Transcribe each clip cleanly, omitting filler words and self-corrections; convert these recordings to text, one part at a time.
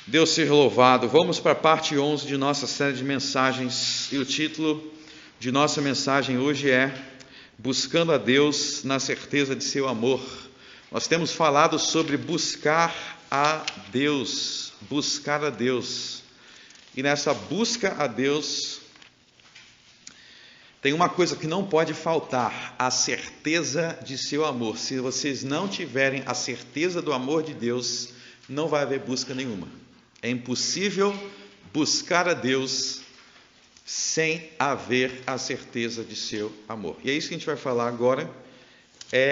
Deus seja louvado. Vamos para a parte 11 de nossa série de mensagens e o título de nossa mensagem hoje é Buscando a Deus na certeza de seu amor. Nós temos falado sobre buscar a Deus, buscar a Deus. E nessa busca a Deus tem uma coisa que não pode faltar, a certeza de seu amor. Se vocês não tiverem a certeza do amor de Deus, não vai haver busca nenhuma. É impossível buscar a Deus sem haver a certeza de seu amor. E é isso que a gente vai falar agora,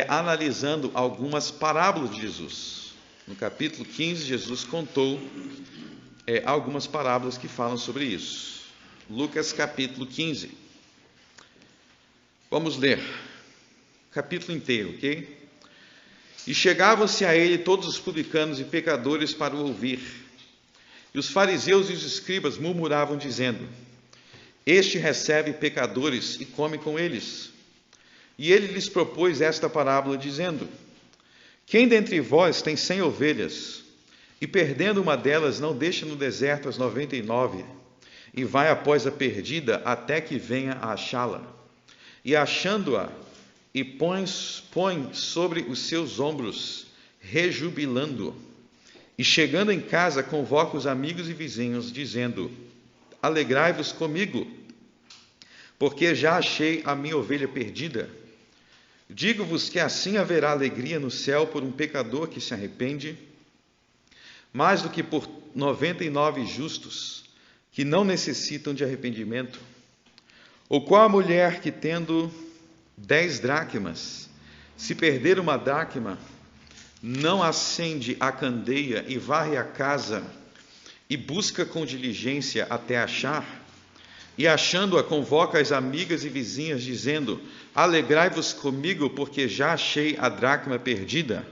analisando algumas parábolas de Jesus. No capítulo 15, Jesus contou algumas parábolas que falam sobre isso. Lucas capítulo 15. Vamos ler o capítulo inteiro, ok? E chegavam-se a ele todos os publicanos e pecadores para o ouvir. E os fariseus e os escribas murmuravam, dizendo: Este recebe pecadores e come com eles. E ele lhes propôs esta parábola, dizendo: Quem dentre vós tem 100 ovelhas, e perdendo uma delas não deixa no deserto as 99, e vai após a perdida até que venha a achá-la? E achando-a, e põe sobre os seus ombros, rejubilando. E chegando em casa, convoca os amigos e vizinhos, dizendo: Alegrai-vos comigo, porque já achei a minha ovelha perdida. Digo-vos que assim haverá alegria no céu por um pecador que se arrepende, mais do que por 99 justos, que não necessitam de arrependimento. Ou qual a mulher que, tendo 10 dracmas, se perder uma dracma, não acende a candeia e varre a casa e busca com diligência até achar? E achando-a, convoca as amigas e vizinhas, dizendo: Alegrai-vos comigo, porque já achei a dracma perdida.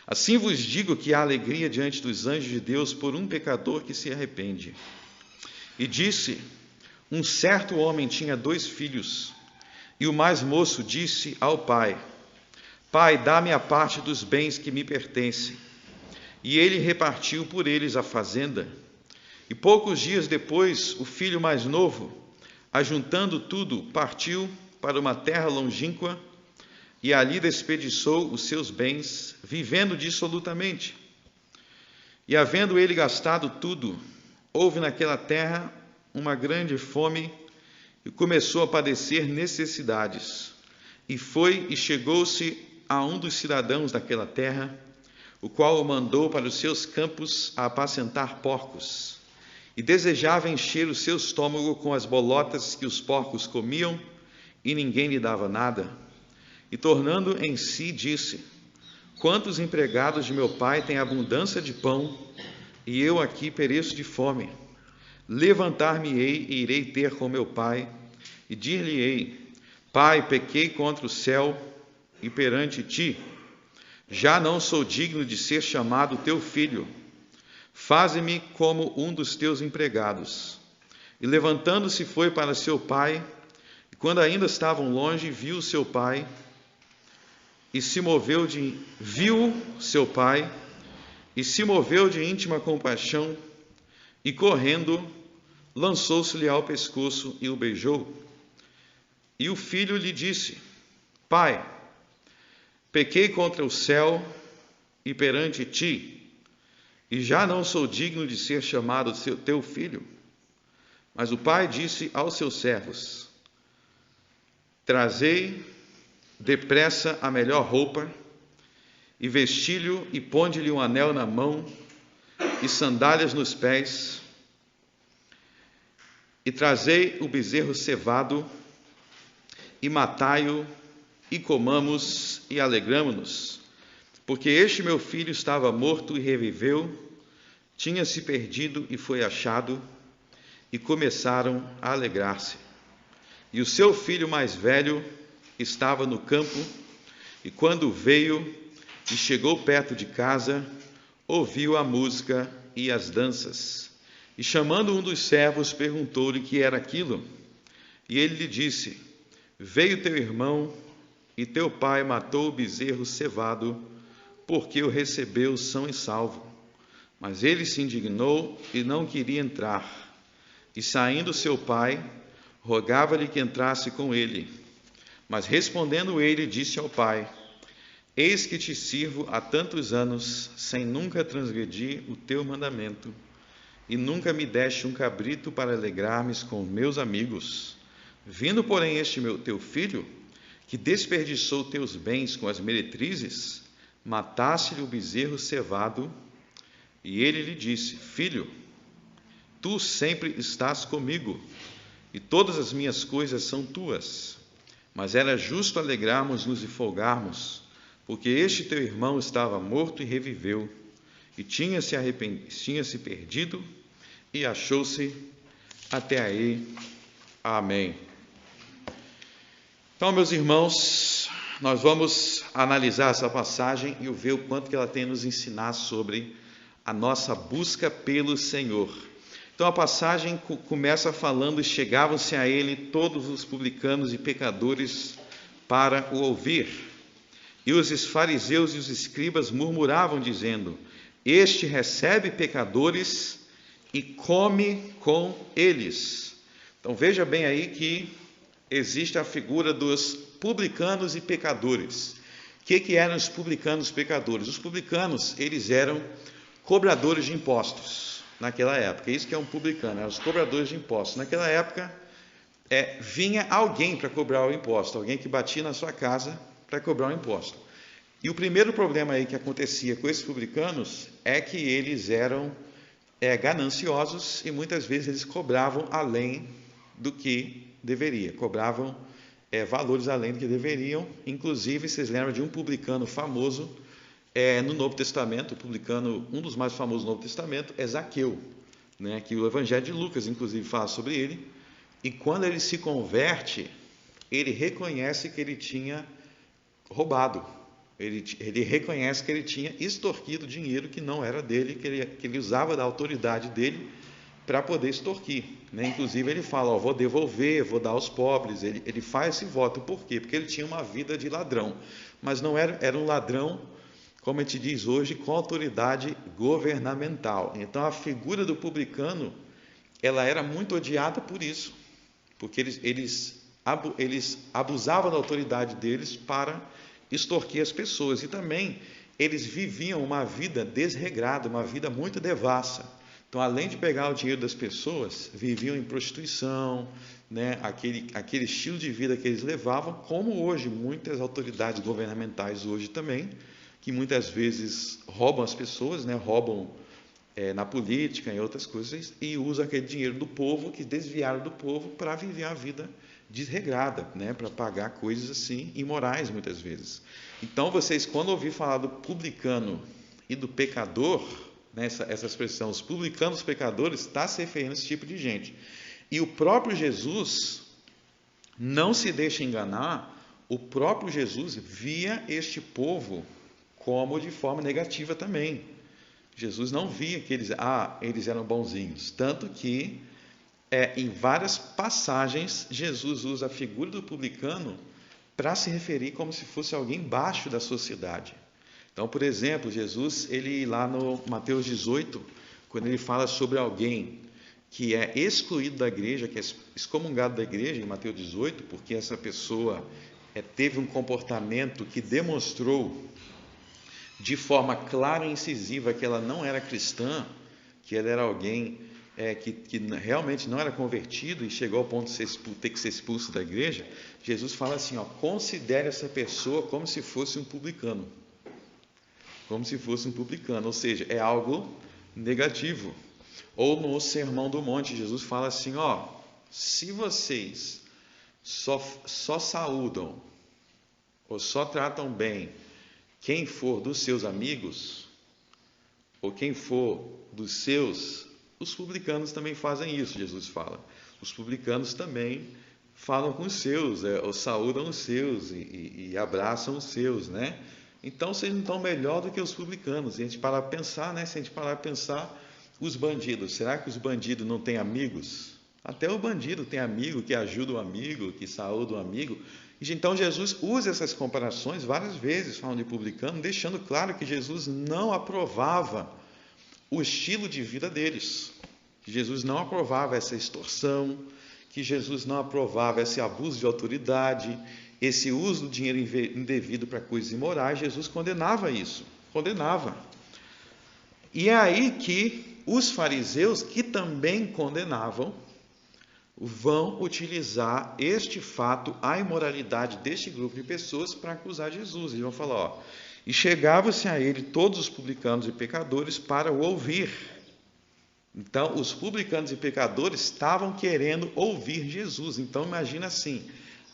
Assim vos digo que há alegria diante dos anjos de Deus por um pecador que se arrepende. E disse: Um certo homem tinha 2 filhos, e o mais moço disse ao pai: Pai, dá-me a parte dos bens que me pertencem. E ele repartiu por eles a fazenda. E poucos dias depois, o filho mais novo, ajuntando tudo, partiu para uma terra longínqua e ali desperdiçou os seus bens, vivendo dissolutamente. E havendo ele gastado tudo, houve naquela terra uma grande fome e começou a padecer necessidades. E foi e chegou-se a um dos cidadãos daquela terra, o qual o mandou para os seus campos a apacentar porcos, e desejava encher o seu estômago com as bolotas que os porcos comiam, e ninguém lhe dava nada. E tornando em si, disse: Quantos empregados de meu pai têm abundância de pão, e eu aqui pereço de fome? Levantar-me-ei e irei ter com meu pai, e dir-lhe-ei: Pai, pequei contra o céu e perante ti, já não sou digno de ser chamado teu filho. Faze-me como um dos teus empregados. E levantando-se foi para seu pai, e quando ainda estavam longe, viu seu pai e se moveu de íntima compaixão, e correndo, lançou-se-lhe ao pescoço e o beijou. E o filho lhe disse: Pai, pequei contra o céu e perante ti, e já não sou digno de ser chamado teu filho. Mas o pai disse aos seus servos: Trazei depressa a melhor roupa, e vesti-lhe e ponde-lhe um anel na mão, e sandálias nos pés, e trazei o bezerro cevado, e matai-o, e comamos e alegramo-nos, porque este meu filho estava morto e reviveu, tinha-se perdido e foi achado. E começaram a alegrar-se. E o seu filho mais velho estava no campo, e quando veio e chegou perto de casa, ouviu a música e as danças. E chamando um dos servos, perguntou-lhe que era aquilo. E ele lhe disse: Veio teu irmão, e teu pai matou o bezerro cevado, porque o recebeu são e salvo. Mas ele se indignou e não queria entrar. E saindo seu pai, rogava-lhe que entrasse com ele. Mas respondendo ele, disse ao pai: Eis que te sirvo há tantos anos, sem nunca transgredir o teu mandamento, e nunca me deste um cabrito para alegrar-me com meus amigos. Vindo, porém, este teu filho, que desperdiçou teus bens com as meretrizes, mataste-lhe o bezerro cevado. E ele lhe disse: Filho, tu sempre estás comigo, e todas as minhas coisas são tuas. Mas era justo alegrarmos-nos e folgarmos, porque este teu irmão estava morto e reviveu, e tinha-se perdido e achou-se. Até aí. Amém. Então, meus irmãos, nós vamos analisar essa passagem e ver o quanto que ela tem a nos ensinar sobre a nossa busca pelo Senhor. Então a passagem começa falando: chegavam-se a ele todos os publicanos e pecadores para o ouvir. E os fariseus e os escribas murmuravam, dizendo: Este recebe pecadores e come com eles. Então veja bem aí que existe a figura dos publicanos e pecadores. O que eram os publicanos e pecadores? Os publicanos, eles eram cobradores de impostos naquela época. Isso que é um publicano, eram os cobradores de impostos. Naquela época, vinha alguém para cobrar o imposto, alguém que batia na sua casa para cobrar o imposto. E o primeiro problema aí que acontecia com esses publicanos é que eles eram gananciosos e muitas vezes eles cobravam além do que deveria, cobravam valores além do que deveriam. Inclusive, vocês lembram de um publicano famoso no Novo Testamento, o publicano, um dos mais famosos do Novo Testamento, é Zaqueu, né, que o Evangelho de Lucas, inclusive, fala sobre ele. E quando ele se converte, ele reconhece que ele tinha roubado, ele reconhece que ele tinha extorquido dinheiro que não era dele, que ele usava da autoridade dele para poder extorquir, né? Inclusive ele fala: vou devolver, vou dar aos pobres. Ele faz esse voto. Por quê? Porque ele tinha uma vida de ladrão, mas não era um ladrão, como a gente diz hoje, com autoridade governamental. Então a figura do publicano, ela era muito odiada por isso, porque eles abusavam da autoridade deles para extorquir as pessoas. E também eles viviam uma vida desregrada, uma vida muito devassa. Então, além de pegar o dinheiro das pessoas, viviam em prostituição, né? Aquele estilo de vida que eles levavam, como hoje muitas autoridades governamentais hoje também, que muitas vezes roubam as pessoas, né? Roubam na política, em outras coisas, e usam aquele dinheiro do povo, que desviaram do povo, para viver a vida desregrada, né? Para pagar coisas assim imorais muitas vezes. Então, vocês, quando ouvir falar do publicano e do pecador, essa expressão, os publicanos, os pecadores, está se referindo a esse tipo de gente. E o próprio Jesus, não se deixa enganar, o próprio Jesus via este povo como de forma negativa também. Jesus não via que eles eram bonzinhos. Tanto que, em várias passagens, Jesus usa a figura do publicano para se referir como se fosse alguém baixo da sociedade. Então, por exemplo, Jesus, ele lá no Mateus 18, quando ele fala sobre alguém que é excluído da igreja, que é excomungado da igreja, em Mateus 18, porque essa pessoa teve um comportamento que demonstrou de forma clara e incisiva que ela não era cristã, que ela era alguém que realmente não era convertido e chegou ao ponto de ter que ser expulso da igreja. Jesus fala assim: considere essa pessoa como se fosse um publicano. Como se fosse um publicano, ou seja, é algo negativo. Ou no Sermão do Monte, Jesus fala assim: se vocês só saúdam ou só tratam bem quem for dos seus amigos, ou quem for dos seus, os publicanos também fazem isso, Jesus fala. Os publicanos também falam com os seus, ou saúdam os seus e abraçam os seus, né? Então, vocês não estão melhor do que os publicanos. Se a gente parar para pensar, né? Se a gente parar para pensar, os bandidos, será que os bandidos não têm amigos? Até o bandido tem amigo que ajuda o amigo, que saúda o amigo. Então, Jesus usa essas comparações várias vezes, falando de publicano, deixando claro que Jesus não aprovava o estilo de vida deles. Que Jesus não aprovava essa extorsão, que Jesus não aprovava esse abuso de autoridade, esse uso do dinheiro indevido para coisas imorais. Jesus condenava isso, condenava. E é aí que os fariseus, que também condenavam, vão utilizar este fato, a imoralidade deste grupo de pessoas, para acusar Jesus. Eles vão falar, ó, e chegavam-se a ele todos os publicanos e pecadores para o ouvir. Então, os publicanos e pecadores estavam querendo ouvir Jesus. Então, imagina assim,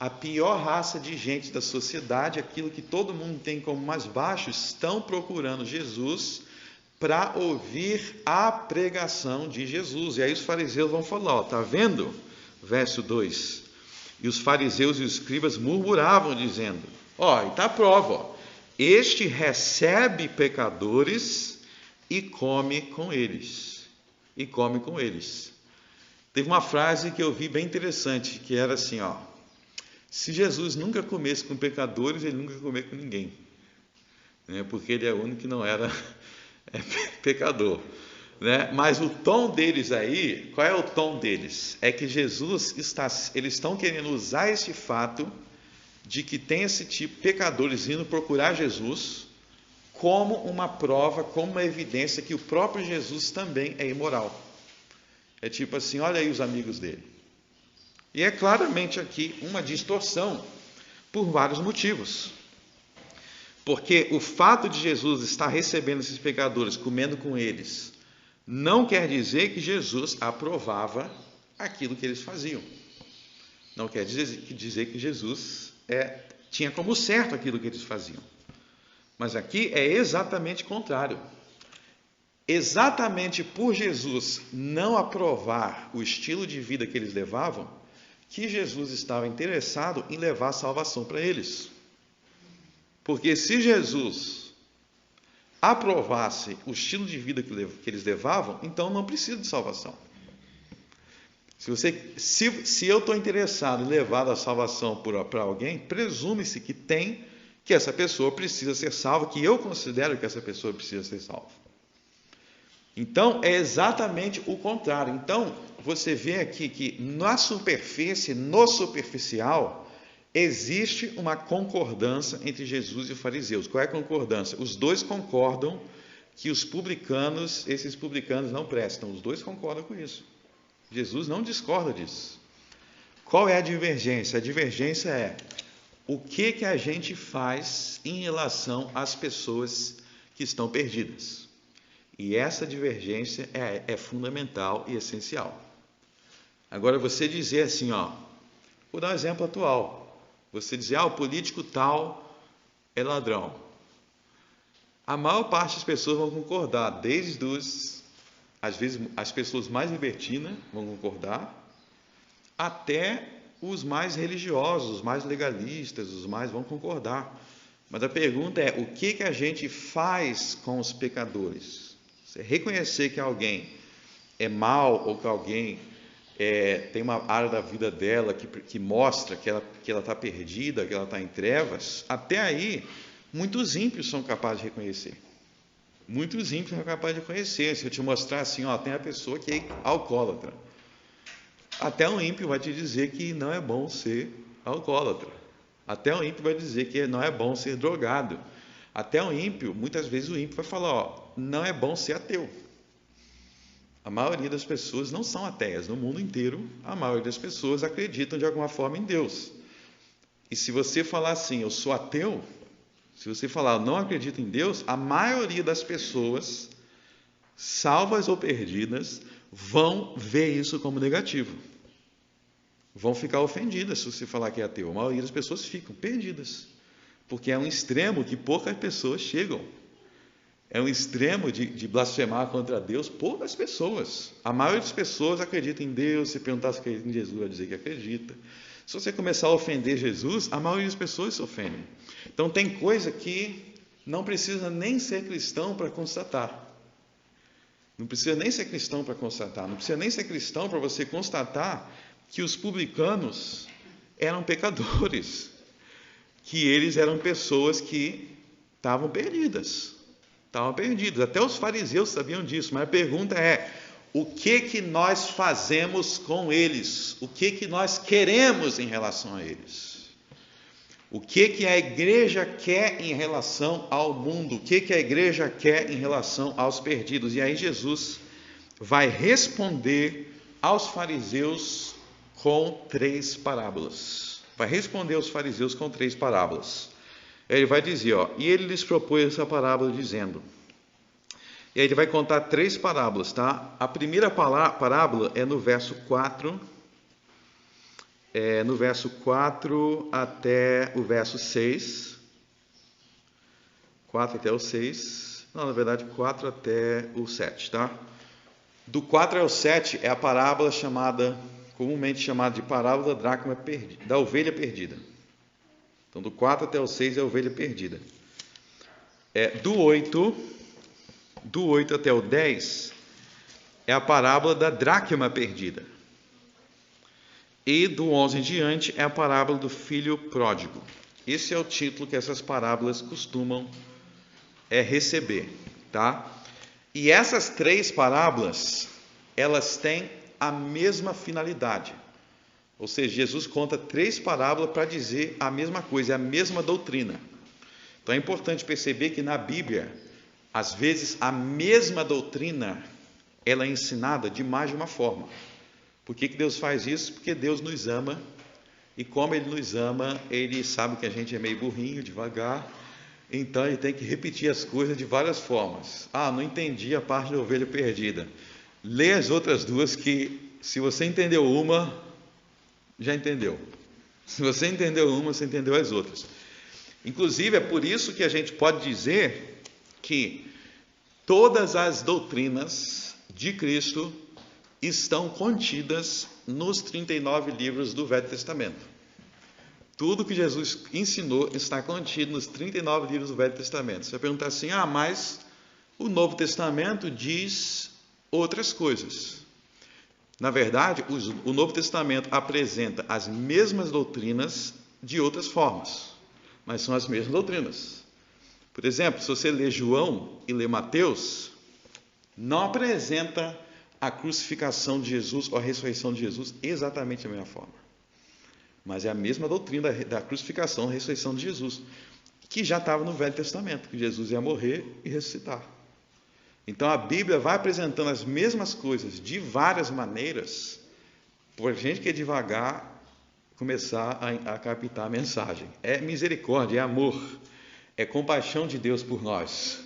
a pior raça de gente da sociedade, aquilo que todo mundo tem como mais baixo, estão procurando Jesus para ouvir a pregação de Jesus. E aí os fariseus vão falar, ó, tá vendo? Verso 2. E os fariseus e os escribas murmuravam, dizendo, ó, e está a prova, ó, este recebe pecadores e come com eles. E come com eles. Teve uma frase que eu vi bem interessante, que era assim, ó, se Jesus nunca comesse com pecadores, ele nunca ia comer com ninguém, né? Porque ele é o único que não era pecador, né? Mas o tom deles aí, qual é o tom deles? É que eles estão querendo usar esse fato de que tem esse tipo de pecadores indo procurar Jesus como uma prova, como uma evidência que o próprio Jesus também é imoral. É tipo assim, olha aí os amigos dele. E é claramente aqui uma distorção por vários motivos. Porque o fato de Jesus estar recebendo esses pecadores, comendo com eles, não quer dizer que Jesus aprovava aquilo que eles faziam. Não quer dizer que Jesus tinha como certo aquilo que eles faziam. Mas aqui é exatamente o contrário. Exatamente por Jesus não aprovar o estilo de vida que eles levavam, que Jesus estava interessado em levar a salvação para eles. Porque se Jesus aprovasse o estilo de vida que eles levavam, então não precisa de salvação. Se eu estou interessado em levar a salvação para alguém, presume-se que essa pessoa precisa ser salva, que eu considero que essa pessoa precisa ser salva. Então, é exatamente o contrário. Então, você vê aqui que na superfície, no superficial, existe uma concordância entre Jesus e os fariseus. Qual é a concordância? Os dois concordam que esses publicanos não prestam. Os dois concordam com isso. Jesus não discorda disso. Qual é a divergência? A divergência é o que a gente faz em relação às pessoas que estão perdidas. E essa divergência é fundamental e essencial. Agora, você dizer assim, ó, vou dar um exemplo atual. Você dizer, o político tal é ladrão. A maior parte das pessoas vão concordar, às vezes as pessoas mais libertinas vão concordar, até os mais religiosos, os mais legalistas, os mais vão concordar. Mas a pergunta é, o que a gente faz com os pecadores? Você reconhecer que alguém é mau ou que alguém tem uma área da vida dela que mostra que ela está perdida, que ela está em trevas, até aí, muitos ímpios são capazes de reconhecer. Muitos ímpios são capazes de reconhecer. Se eu te mostrar assim, tem a pessoa que é alcoólatra. Até um ímpio vai te dizer que não é bom ser alcoólatra. Até um ímpio vai dizer que não é bom ser drogado. Até um ímpio, muitas vezes o ímpio vai falar, não é bom ser ateu. A maioria das pessoas não são ateias. No mundo inteiro, a maioria das pessoas acreditam de alguma forma em Deus. E se você falar assim, eu sou ateu, se você falar, eu não acredito em Deus, a maioria das pessoas, salvas ou perdidas, vão ver isso como negativo. Vão ficar ofendidas se você falar que é ateu. A maioria das pessoas ficam perdidas. Porque é um extremo que poucas pessoas chegam. É um extremo de blasfemar contra Deus, poucas pessoas. A maioria das pessoas acredita em Deus. Se perguntar se acredita em Jesus, vai dizer que acredita. Se você começar a ofender Jesus, a maioria das pessoas se ofendem. Então tem coisa que não precisa nem ser cristão para constatar. Não precisa nem ser cristão para constatar. Não precisa nem ser cristão para você constatar que os publicanos eram pecadores. Que eles eram pessoas que estavam perdidas. Estavam perdidos. Até os fariseus sabiam disso. Mas a pergunta é: o que nós fazemos com eles? O que nós queremos em relação a eles? O que a igreja quer em relação ao mundo? O que a igreja quer em relação aos perdidos? E aí Jesus vai responder aos fariseus com 3 parábolas. Vai responder aos fariseus com 3 parábolas. Ele vai dizer, e ele lhes propôs essa parábola dizendo... E aí ele vai contar 3 parábolas, tá? A primeira parábola é no verso 4... no verso 4 até o verso 6. 4 até o 6. Não, na verdade, 4 até o 7, tá? Do 4 ao 7 é a parábola comumente chamada de parábola da dracma perdida, da ovelha perdida. Então, do 4 até o 6 é a ovelha perdida. Do 8 até o 10 é a parábola da dracma perdida. E do 11 em diante é a parábola do filho pródigo. Esse é o título que essas parábolas costumam receber, tá? E essas 3 parábolas, elas têm a mesma finalidade. Ou seja, Jesus conta 3 parábolas para dizer a mesma coisa, a mesma doutrina. Então é importante perceber que na Bíblia, às vezes a mesma doutrina, ela é ensinada de mais de uma forma. Por que Deus faz isso? Porque Deus nos ama, e como Ele nos ama, Ele sabe que a gente é meio burrinho, devagar, então Ele tem que repetir as coisas de várias formas. Não entendi a parte da ovelha perdida. Lê as outras 2 que, se você entendeu uma, já entendeu. Se você entendeu uma, você entendeu as outras. Inclusive, é por isso que a gente pode dizer que todas as doutrinas de Cristo estão contidas nos 39 livros do Velho Testamento. Tudo que Jesus ensinou está contido nos 39 livros do Velho Testamento. Você vai perguntar assim, mas o Novo Testamento diz outras coisas. Na verdade, o Novo Testamento apresenta as mesmas doutrinas de outras formas, mas são as mesmas doutrinas. Por exemplo, se você lê João e lê Mateus, não apresenta a crucificação de Jesus ou a ressurreição de Jesus exatamente da mesma forma. Mas é a mesma doutrina da crucificação e ressurreição de Jesus, que já estava no Velho Testamento, que Jesus ia morrer e ressuscitar. Então a Bíblia vai apresentando as mesmas coisas de várias maneiras, para a gente que é devagar começar a captar a mensagem. É misericórdia, é amor, é compaixão de Deus por nós.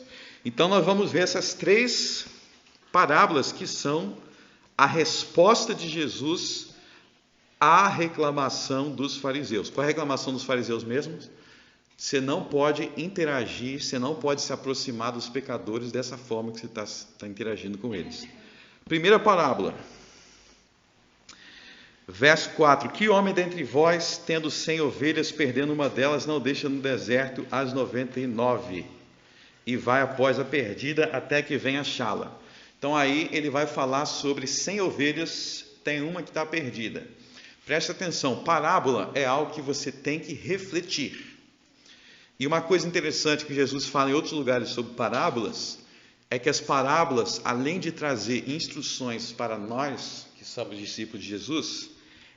Então nós vamos ver essas 3 parábolas que são a resposta de Jesus à reclamação dos fariseus. Qual é a reclamação dos fariseus mesmos? Você não pode interagir, você não pode se aproximar dos pecadores dessa forma que você está interagindo com eles. Primeira parábola, verso 4. Que homem dentre vós, tendo 100 ovelhas, perdendo uma delas, não deixa no deserto as 99 e vai após a perdida até que venha achá-la? Então aí ele vai falar sobre 100 ovelhas, tem uma que está perdida. Preste atenção, parábola é algo que você tem que refletir. E uma coisa interessante que Jesus fala em outros lugares sobre parábolas, é que as parábolas, além de trazer instruções para nós, que somos discípulos de Jesus,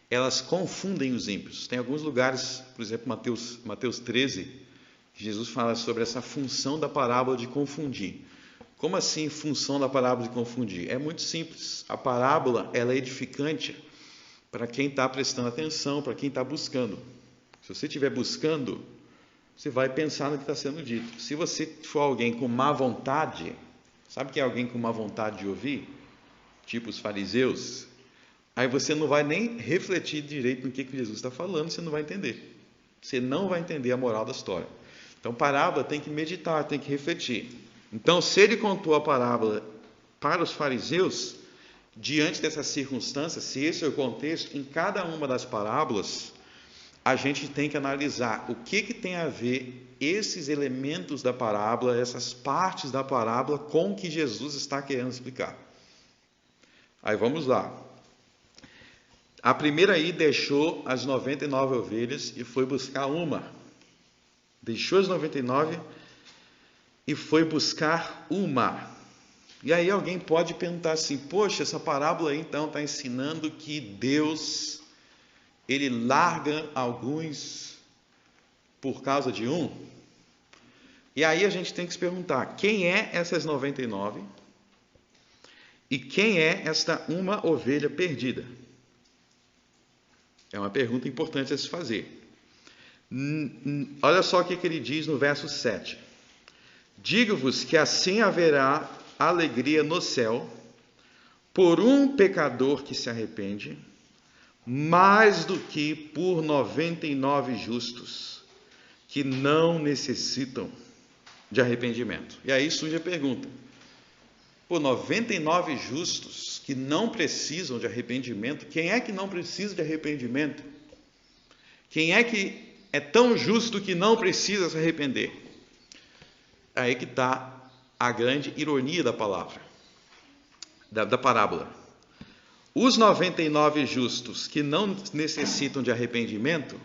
elas confundem os ímpios. Tem alguns lugares, por exemplo, Mateus 13, que Jesus fala sobre essa função da parábola de confundir. Como assim função da parábola de confundir? É muito simples. A parábola ela é edificante para quem está prestando atenção, para quem está buscando. Se você estiver buscando, você vai pensar no que está sendo dito. Se você for alguém com má vontade, sabe que é alguém com má vontade de ouvir? Tipo os fariseus. Aí você não vai nem refletir direito no que Jesus está falando, você não vai entender. Você não vai entender a moral da história. Então, parábola tem que meditar, tem que refletir. Então, se ele contou a parábola para os fariseus, diante dessas circunstâncias, se esse é o contexto, em cada uma das parábolas, a gente tem que analisar o que tem a ver esses elementos da parábola, essas partes da parábola, com o que Jesus está querendo explicar. Aí vamos lá. A primeira aí deixou as 99 ovelhas e foi buscar uma. Deixou as 99 e foi buscar uma. E aí alguém pode perguntar assim, poxa, essa parábola aí então está ensinando que Deus, ele larga alguns por causa de um? E aí a gente tem que se perguntar, quem é essas 99? E quem é esta uma ovelha perdida? É uma pergunta importante a se fazer. Olha só o que ele diz no verso 7. Digo-vos que assim haverá alegria no céu por um pecador que se arrepende, mais do que por 99 justos que não necessitam de arrependimento. E aí surge a pergunta, por 99 justos que não precisam de arrependimento, quem é que não precisa de arrependimento? Quem é que é tão justo que não precisa se arrepender? Aí que está a grande ironia da palavra, da parábola. Os 99 justos que não necessitam de arrependimento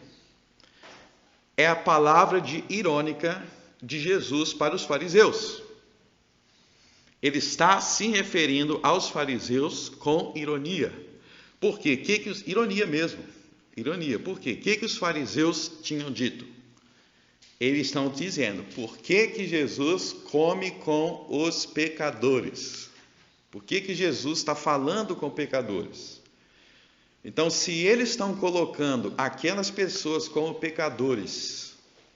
é a palavra irônica de Jesus para os fariseus. Ele está se referindo aos fariseus com ironia. Por quê? Ironia mesmo. Ironia. Por quê? O que os fariseus tinham dito? Eles estão dizendo, por que Jesus come com os pecadores? Por que Jesus está falando com pecadores? Então, se eles estão colocando aquelas pessoas como pecadores,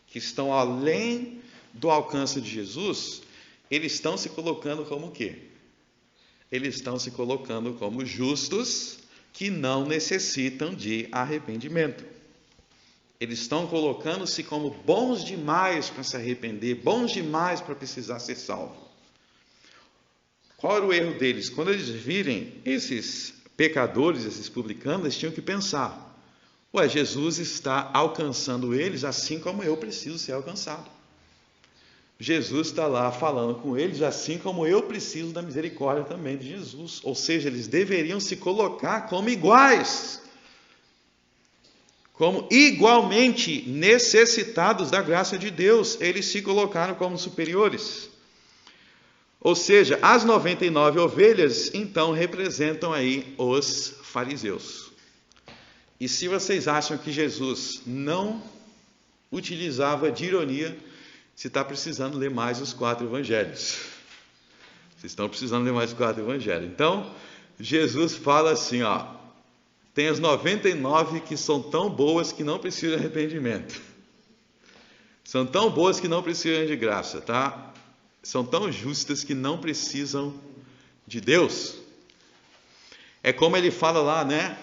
que estão além do alcance de Jesus, eles estão se colocando como o quê? Eles estão se colocando como justos que não necessitam de arrependimento. Eles estão colocando-se como bons demais para se arrepender, bons demais para precisar ser salvo. Qual era o erro deles? Quando eles virem esses pecadores, esses publicanos, eles tinham que pensar, Jesus está alcançando eles assim como eu preciso ser alcançado. Jesus está lá falando com eles, assim como eu preciso da misericórdia também de Jesus. Ou seja, eles deveriam se colocar como iguais, como igualmente necessitados da graça de Deus. Eles se colocaram como superiores. Ou seja, as 99 ovelhas, então, representam aí os fariseus. E se vocês acham que Jesus não utilizava de ironia, você está precisando ler mais os 4 evangelhos. Vocês estão precisando ler mais os 4 evangelhos. Então, Jesus fala assim, tem as 99 que são tão boas que não precisam de arrependimento. São tão boas que não precisam de graça, tá? São tão justas que não precisam de Deus. É como ele fala lá, né?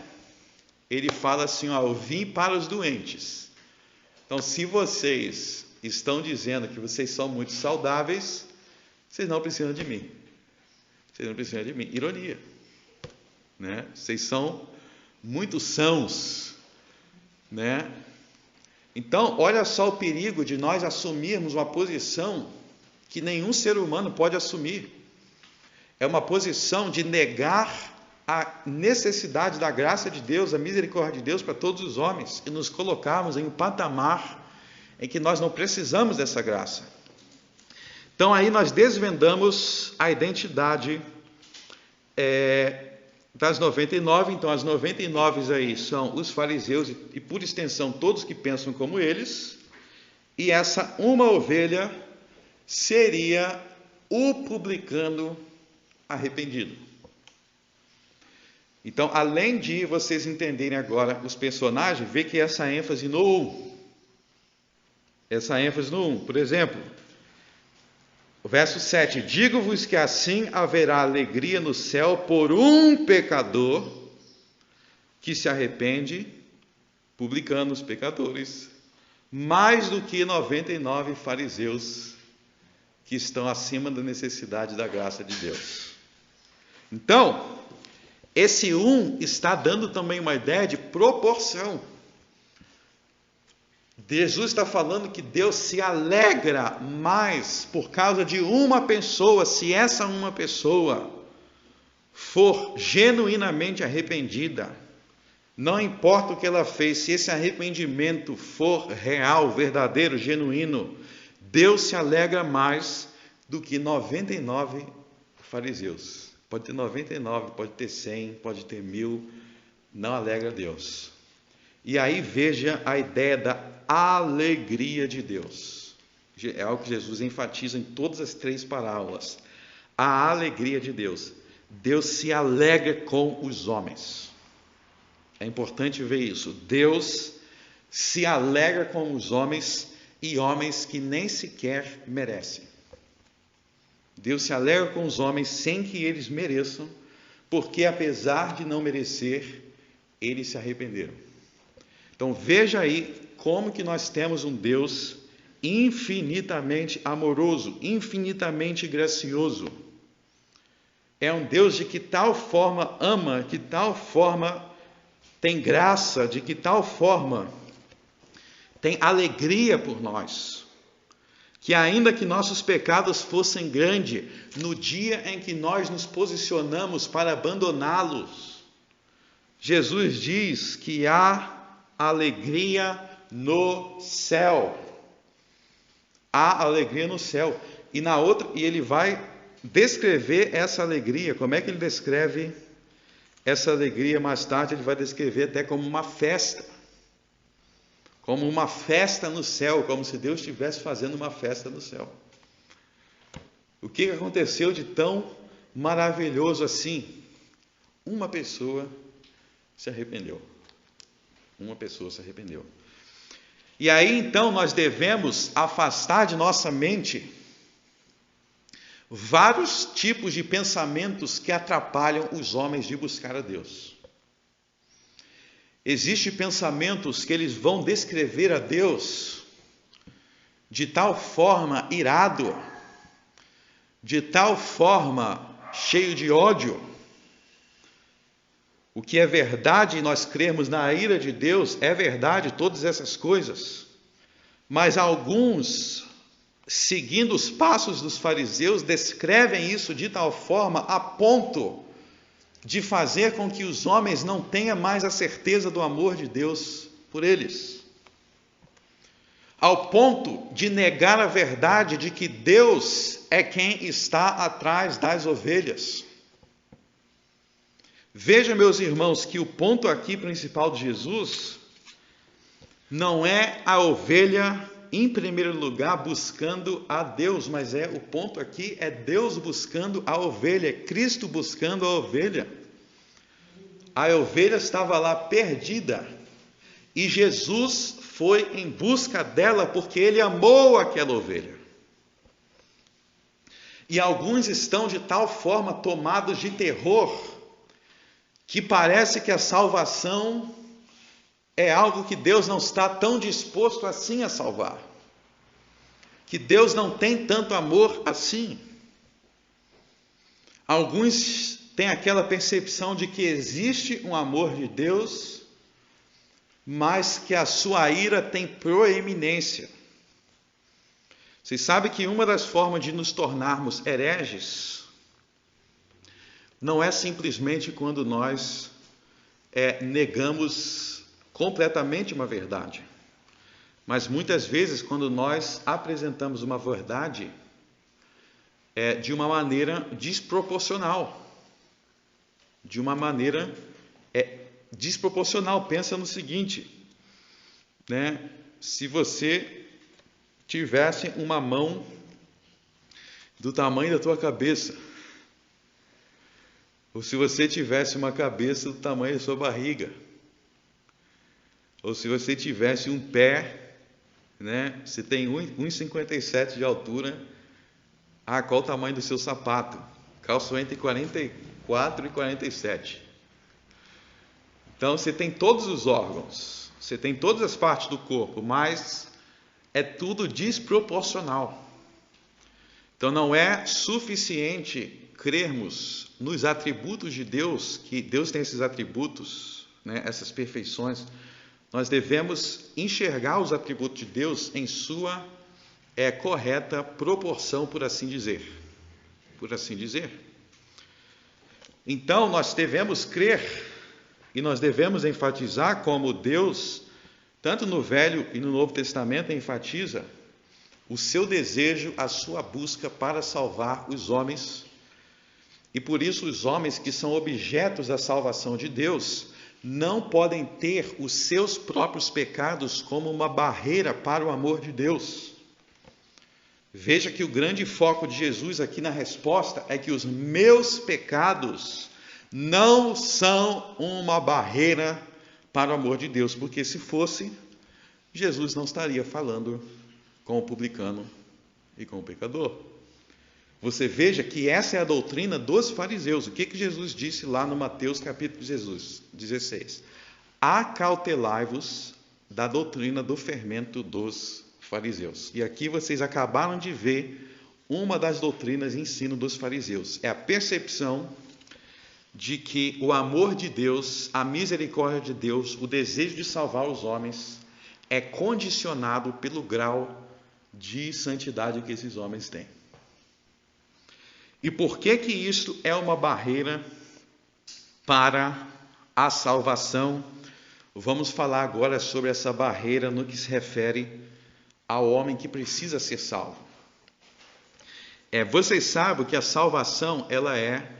Ele fala assim, eu vim para os doentes. Então, se vocês estão dizendo que vocês são muito saudáveis, vocês não precisam de mim. Vocês não precisam de mim. Ironia, né? Vocês são muito sãos, né? Então, olha só o perigo de nós assumirmos uma posição que nenhum ser humano pode assumir. É uma posição de negar a necessidade da graça de Deus, a misericórdia de Deus para todos os homens, e nos colocarmos em um patamar em que nós não precisamos dessa graça. Então aí nós desvendamos a identidade das 99. Então as 99 aí são os fariseus e por extensão todos que pensam como eles, e essa uma ovelha seria o publicano arrependido. Então, além de vocês entenderem agora os personagens, vê que essa ênfase no 1. Essa ênfase no 1. Por exemplo, o verso 7. Digo-vos que assim haverá alegria no céu por um pecador que se arrepende, publicanos, pecadores, mais do que 99 fariseus que estão acima da necessidade da graça de Deus. Então, esse 1 está dando também uma ideia de proporção. Jesus está falando que Deus se alegra mais por causa de uma pessoa, se essa uma pessoa for genuinamente arrependida. Não importa o que ela fez, se esse arrependimento for real, verdadeiro, genuíno, Deus se alegra mais do que 99 fariseus. Pode ter 99, pode ter 100, pode ter 1000, não alegra a Deus. E aí veja a ideia da alegria de Deus. É algo que Jesus enfatiza em todas as 3 parábolas. A alegria de Deus. Deus se alegra com os homens. É importante ver isso. Deus se alegra com os homens e homens que nem sequer merecem. Deus se alegra com os homens sem que eles mereçam, porque apesar de não merecer, eles se arrependeram. Então veja aí como que nós temos um Deus infinitamente amoroso, infinitamente gracioso. É um Deus de que tal forma ama, que tal forma tem graça, de que tal forma tem alegria por nós, que ainda que nossos pecados fossem grandes, no dia em que nós nos posicionamos para abandoná-los, Jesus diz que há alegria no céu. Há alegria no céu. E ele vai descrever essa alegria. Como é que ele descreve essa alegria? Mais tarde ele vai descrever até como uma festa. Como uma festa no céu, como se Deus estivesse fazendo uma festa no céu. O que aconteceu de tão maravilhoso assim? Uma pessoa se arrependeu. Uma pessoa se arrependeu. E aí então nós devemos afastar de nossa mente vários tipos de pensamentos que atrapalham os homens de buscar a Deus. Existem pensamentos que eles vão descrever a Deus de tal forma irado, de tal forma cheio de ódio. O que é verdade, nós cremos na ira de Deus, é verdade, todas essas coisas. Mas alguns, seguindo os passos dos fariseus, descrevem isso de tal forma a ponto de fazer com que os homens não tenham mais a certeza do amor de Deus por eles. Ao ponto de negar a verdade de que Deus é quem está atrás das ovelhas. Veja, meus irmãos, que o ponto aqui principal de Jesus não é a ovelha, em primeiro lugar, buscando a Deus, mas o ponto aqui é Deus buscando a ovelha, Cristo buscando a ovelha. A ovelha estava lá perdida e Jesus foi em busca dela porque ele amou aquela ovelha. E alguns estão de tal forma tomados de terror que parece que a salvação é algo que Deus não está tão disposto assim a salvar. Que Deus não tem tanto amor assim. Alguns têm aquela percepção de que existe um amor de Deus, mas que a sua ira tem proeminência. Vocês sabem que uma das formas de nos tornarmos hereges não é simplesmente quando nós negamos completamente uma verdade, mas muitas vezes quando nós apresentamos uma verdade de uma maneira desproporcional. De uma maneira desproporcional. Pensa no seguinte, né? Se você tivesse uma mão do tamanho da tua cabeça, ou se você tivesse uma cabeça do tamanho da sua barriga, ou se você tivesse um pé, né? Você tem 1,57 de altura, qual o tamanho do seu sapato? Calço entre 44 e 47. Então você tem todos os órgãos, você tem todas as partes do corpo, mas é tudo desproporcional. Então não é suficiente crermos nos atributos de Deus, que Deus tem esses atributos, né, essas perfeições. Nós devemos enxergar os atributos de Deus em sua correta proporção, por assim dizer. Por assim dizer. Então nós devemos crer e nós devemos enfatizar como Deus, tanto no Velho e no Novo Testamento, enfatiza o seu desejo, a sua busca para salvar os homens. E por isso os homens que são objetos da salvação de Deus não podem ter os seus próprios pecados como uma barreira para o amor de Deus. Veja que o grande foco de Jesus aqui na resposta é que os meus pecados não são uma barreira para o amor de Deus, porque se fosse, Jesus não estaria falando com o publicano e com o pecador. Você veja que essa é a doutrina dos fariseus. O que Jesus disse lá no Mateus capítulo 16? Acautelai-vos da doutrina do fermento dos fariseus. E aqui vocês acabaram de ver uma das doutrinas e ensino dos fariseus. É a percepção de que o amor de Deus, a misericórdia de Deus, o desejo de salvar os homens é condicionado pelo grau de santidade que esses homens têm. E por que que isto é uma barreira para a salvação? Vamos falar agora sobre essa barreira no que se refere ao homem que precisa ser salvo. Vocês sabem que a salvação ela é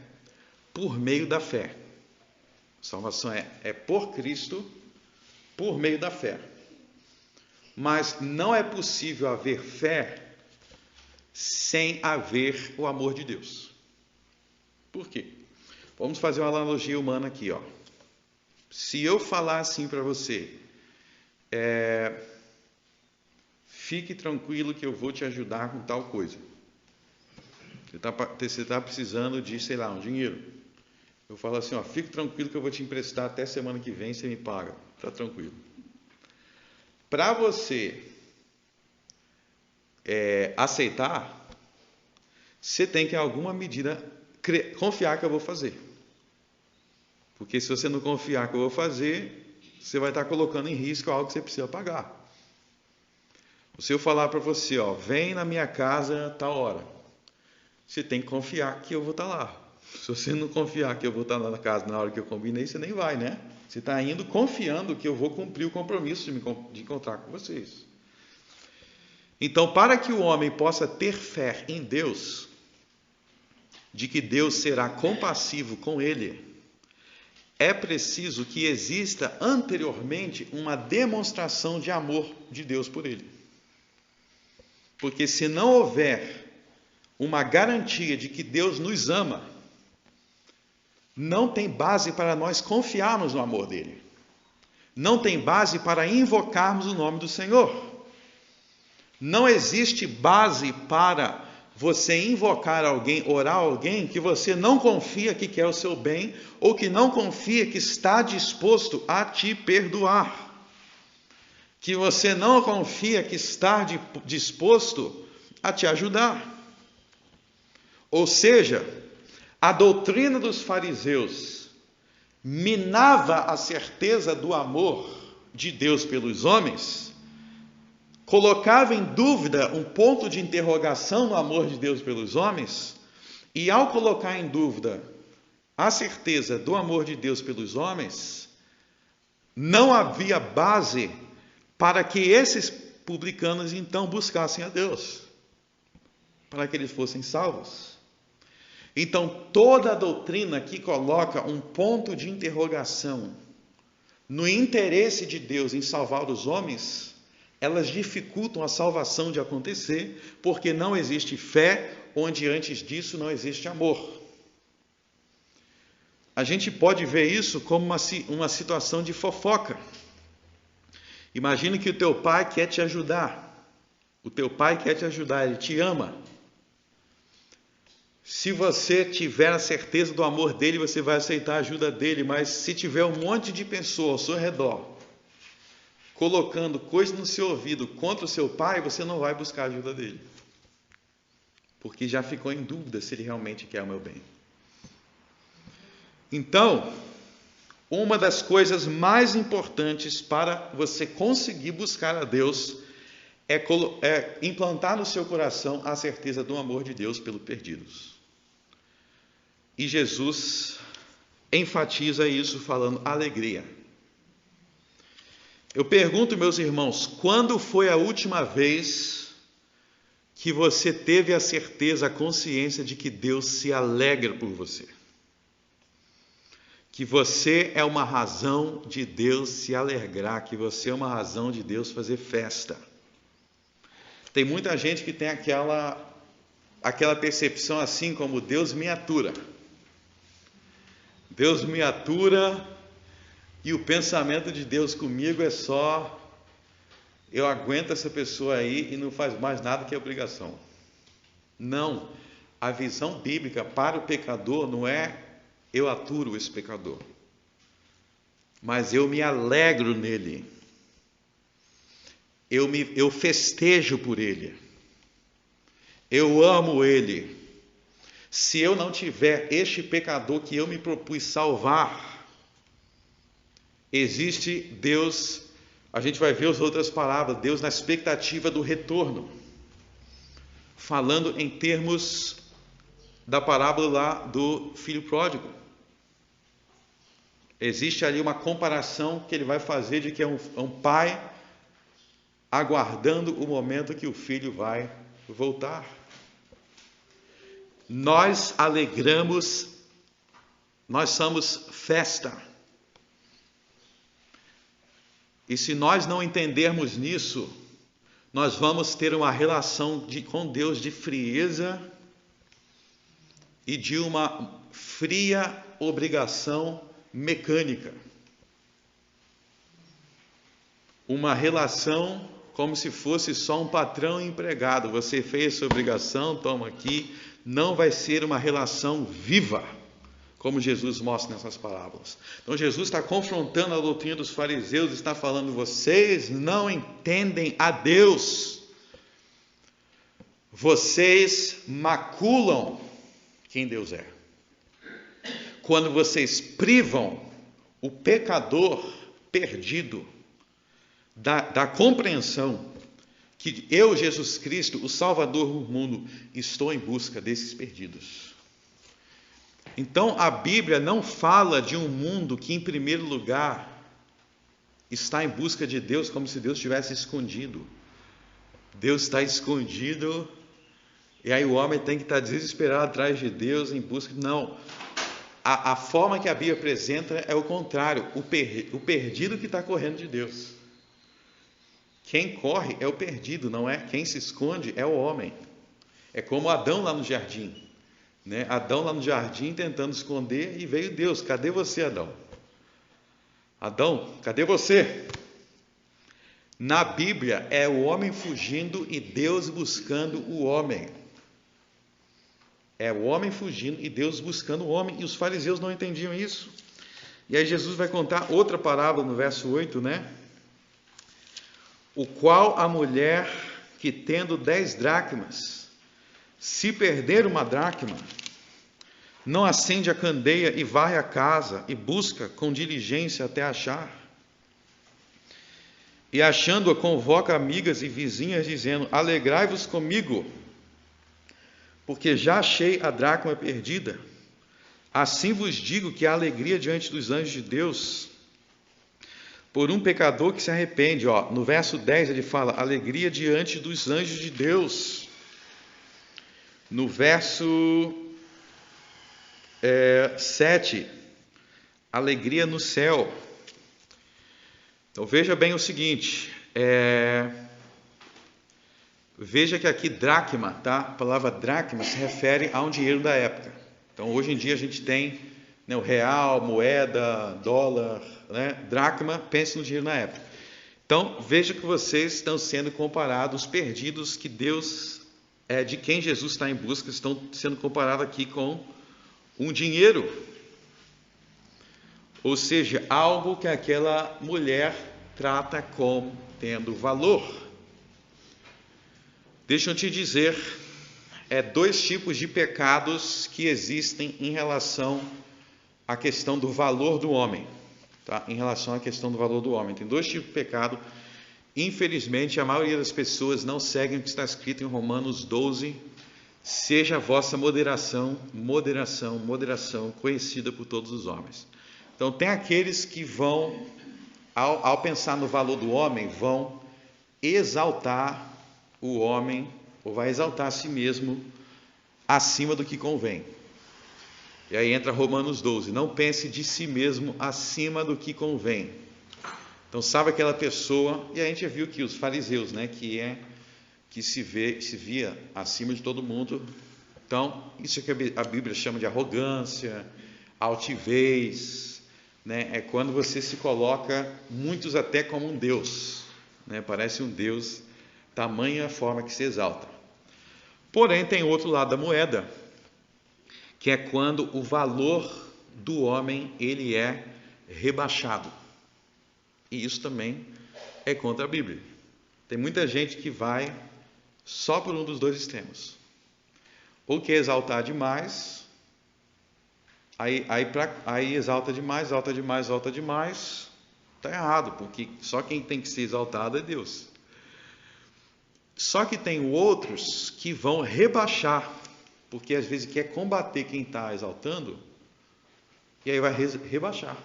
por meio da fé. A salvação é por Cristo, por meio da fé. Mas não é possível haver fé sem haver o amor de Deus. Por quê? Vamos fazer uma analogia humana aqui, ó. Se eu falar assim para você, fique tranquilo que eu vou te ajudar com tal coisa. Você está precisando de, sei lá, um dinheiro. Eu falo assim, ó, fique tranquilo que eu vou te emprestar até semana que vem, você me paga. Está tranquilo. Para você aceitar, você tem que, em alguma medida, confiar que eu vou fazer. Porque se você não confiar que eu vou fazer, você vai estar colocando em risco algo que você precisa pagar. Se eu falar para você, ó, vem na minha casa tal hora, você tem que confiar que eu vou estar lá. Se você não confiar que eu vou estar lá na casa na hora que eu combinei, você nem vai, né? Você está indo confiando que eu vou cumprir o compromisso de encontrar com vocês. Então, para que o homem possa ter fé em Deus, de que Deus será compassivo com ele, é preciso que exista anteriormente uma demonstração de amor de Deus por ele. Porque se não houver uma garantia de que Deus nos ama, não tem base para nós confiarmos no amor dele. Não tem base para invocarmos o nome do Senhor. Não existe base para você invocar alguém, orar alguém que você não confia que quer o seu bem ou que não confia que está disposto a te perdoar. Que você não confia que está disposto a te ajudar. Ou seja, a doutrina dos fariseus minava a certeza do amor de Deus pelos homens, colocava em dúvida um ponto de interrogação no amor de Deus pelos homens, e ao colocar em dúvida a certeza do amor de Deus pelos homens, não havia base para que esses publicanos então buscassem a Deus, para que eles fossem salvos. Então, toda a doutrina que coloca um ponto de interrogação no interesse de Deus em salvar os homens, elas dificultam a salvação de acontecer, porque não existe fé onde antes disso não existe amor. A gente pode ver isso como uma situação de fofoca. Imagine que o teu pai quer te ajudar. O teu pai quer te ajudar, ele te ama. Se você tiver a certeza do amor dele, você vai aceitar a ajuda dele, mas se tiver um monte de pessoas ao seu redor, colocando coisas no seu ouvido contra o seu pai, você não vai buscar a ajuda dele. Porque já ficou em dúvida se ele realmente quer o meu bem. Então, uma das coisas mais importantes para você conseguir buscar a Deus é implantar no seu coração a certeza do amor de Deus pelos perdidos. E Jesus enfatiza isso falando alegria. Eu pergunto, meus irmãos, quando foi a última vez que você teve a certeza, a consciência de que Deus se alegra por você. Que você é uma razão de Deus se alegrar, que você é uma razão de Deus fazer festa. Tem muita gente que tem aquela percepção assim como Deus me atura. Deus me atura e o pensamento de Deus comigo é só: eu aguento essa pessoa aí e não faz mais nada que obrigação. Não, a visão bíblica para o pecador não é eu aturo esse pecador, mas eu me alegro nele, eu festejo por ele, eu amo ele. Se eu não tiver este pecador que eu me propus salvar, existe Deus, a gente vai ver as outras palavras, Deus na expectativa do retorno, falando em termos da parábola lá do filho pródigo. Existe ali uma comparação que ele vai fazer de que é um pai aguardando o momento que o filho vai voltar. Nós alegramos, nós somos festa. E se nós não entendermos nisso, nós vamos ter uma relação com Deus de frieza e de uma fria obrigação mecânica. Uma relação como se fosse só um patrão e empregado. Você fez sua obrigação, toma aqui. Não vai ser uma relação viva, como Jesus mostra nessas parábolas. Então Jesus está confrontando a doutrina dos fariseus, está falando: vocês não entendem a Deus. Vocês maculam quem Deus é. Quando vocês privam o pecador perdido da compreensão que eu, Jesus Cristo, o Salvador do mundo, estou em busca desses perdidos. Então a Bíblia não fala de um mundo que, em primeiro lugar, está em busca de Deus como se Deus estivesse escondido. Deus está escondido e aí o homem tem que estar desesperado atrás de Deus em busca. Não. A forma que a Bíblia apresenta é o contrário. O perdido que está correndo de Deus. Quem corre é o perdido, não é? Quem se esconde é o homem. É como Adão lá no jardim, né? Adão lá no jardim tentando esconder e veio Deus. Cadê você, Adão? Adão, cadê você? Na Bíblia é o homem fugindo e Deus buscando o homem. É o homem fugindo e Deus buscando o homem. E os fariseus não entendiam isso. E aí Jesus vai contar outra parábola no verso 8, né? O qual a mulher que tendo 10 dracmas, se perder uma dracma, não acende a candeia e varre a casa e busca com diligência até achar. E achando-a, convoca amigas e vizinhas, dizendo: alegrai-vos comigo, porque já achei a dracma perdida. Assim vos digo que há alegria diante dos anjos de Deus por um pecador que se arrepende. No verso 10 ele fala: alegria diante dos anjos de Deus. No verso 7, alegria no céu. Então veja bem o seguinte, veja que aqui dracma, tá? A palavra dracma se refere a um dinheiro da época. Então hoje em dia a gente tem, né, o real, moeda, dólar, né? Dracma, pense no dinheiro na época. Então veja que vocês estão sendo comparados, os perdidos que Deus, de quem Jesus está em busca, estão sendo comparados aqui com um dinheiro. Ou seja, algo que aquela mulher trata como tendo valor. Deixa eu te dizer, 2 tipos de pecados que existem em relação à questão do valor do homem. Tá? Em relação à questão do valor do homem. Tem 2 tipos de pecado. Infelizmente, a maioria das pessoas não seguem o que está escrito em Romanos 12. Seja a vossa moderação, conhecida por todos os homens. Então, tem aqueles que vão, ao pensar no valor do homem, vão exaltar o homem ou vai exaltar a si mesmo acima do que convém. E aí entra Romanos 12, não pense de si mesmo acima do que convém. Então sabe aquela pessoa, e a gente viu que os fariseus, né, que se via acima de todo mundo. Então, isso é que a Bíblia chama de arrogância, altivez, né? É quando você se coloca, muitos até como um Deus, né? Parece um Deus, tamanha a forma que se exalta. Porém, tem outro lado da moeda, que é quando o valor do homem ele é rebaixado. E isso também é contra a Bíblia. Tem muita gente que vai só por um dos dois extremos. Ou quer exaltar demais, aí exalta demais, está errado, porque só quem tem que ser exaltado é Deus. Só que tem outros que vão rebaixar, porque às vezes quer combater quem está exaltando, e aí vai rebaixar.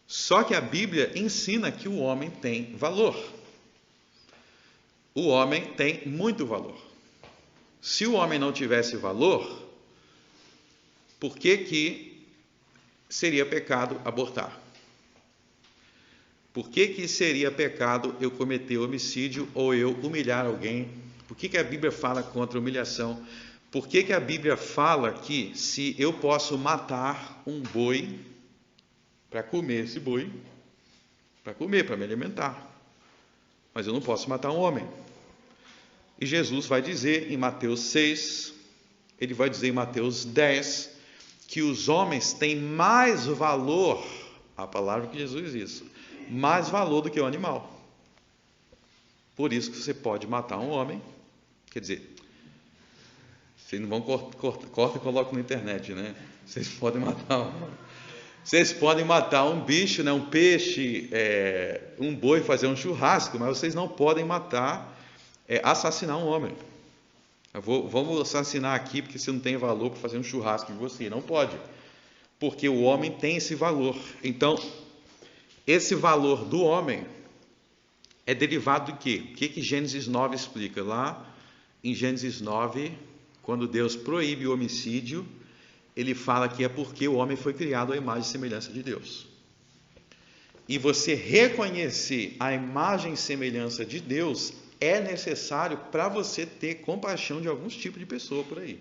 Só que a Bíblia ensina que o homem tem valor. O homem tem muito valor. Se o homem não tivesse valor, por que seria pecado abortar? Por que seria pecado eu cometer homicídio ou eu humilhar alguém? Por que a Bíblia fala contra a humilhação? Por que a Bíblia fala que se eu posso matar um boi para comer esse boi, para me alimentar, mas eu não posso matar um homem? E Jesus vai dizer em Mateus 6, ele vai dizer em Mateus 10, que os homens têm mais valor, a palavra que Jesus diz isso, mais valor do que o animal. Por isso que você pode matar um homem, quer dizer, vocês não vão corta e coloca na internet, né? Vocês podem matar um bicho, né? Um peixe, um boi, fazer um churrasco, mas vocês não podem assassinar um homem. Vamos assassinar aqui porque você não tem valor para fazer um churrasco de você. Não pode, porque o homem tem esse valor. Então, esse valor do homem é derivado do quê? O que Gênesis 9 explica? Lá em Gênesis 9, quando Deus proíbe o homicídio, ele fala que é porque o homem foi criado à imagem e semelhança de Deus. E você reconhecer a imagem e semelhança de Deus é necessário para você ter compaixão de alguns tipos de pessoa por aí.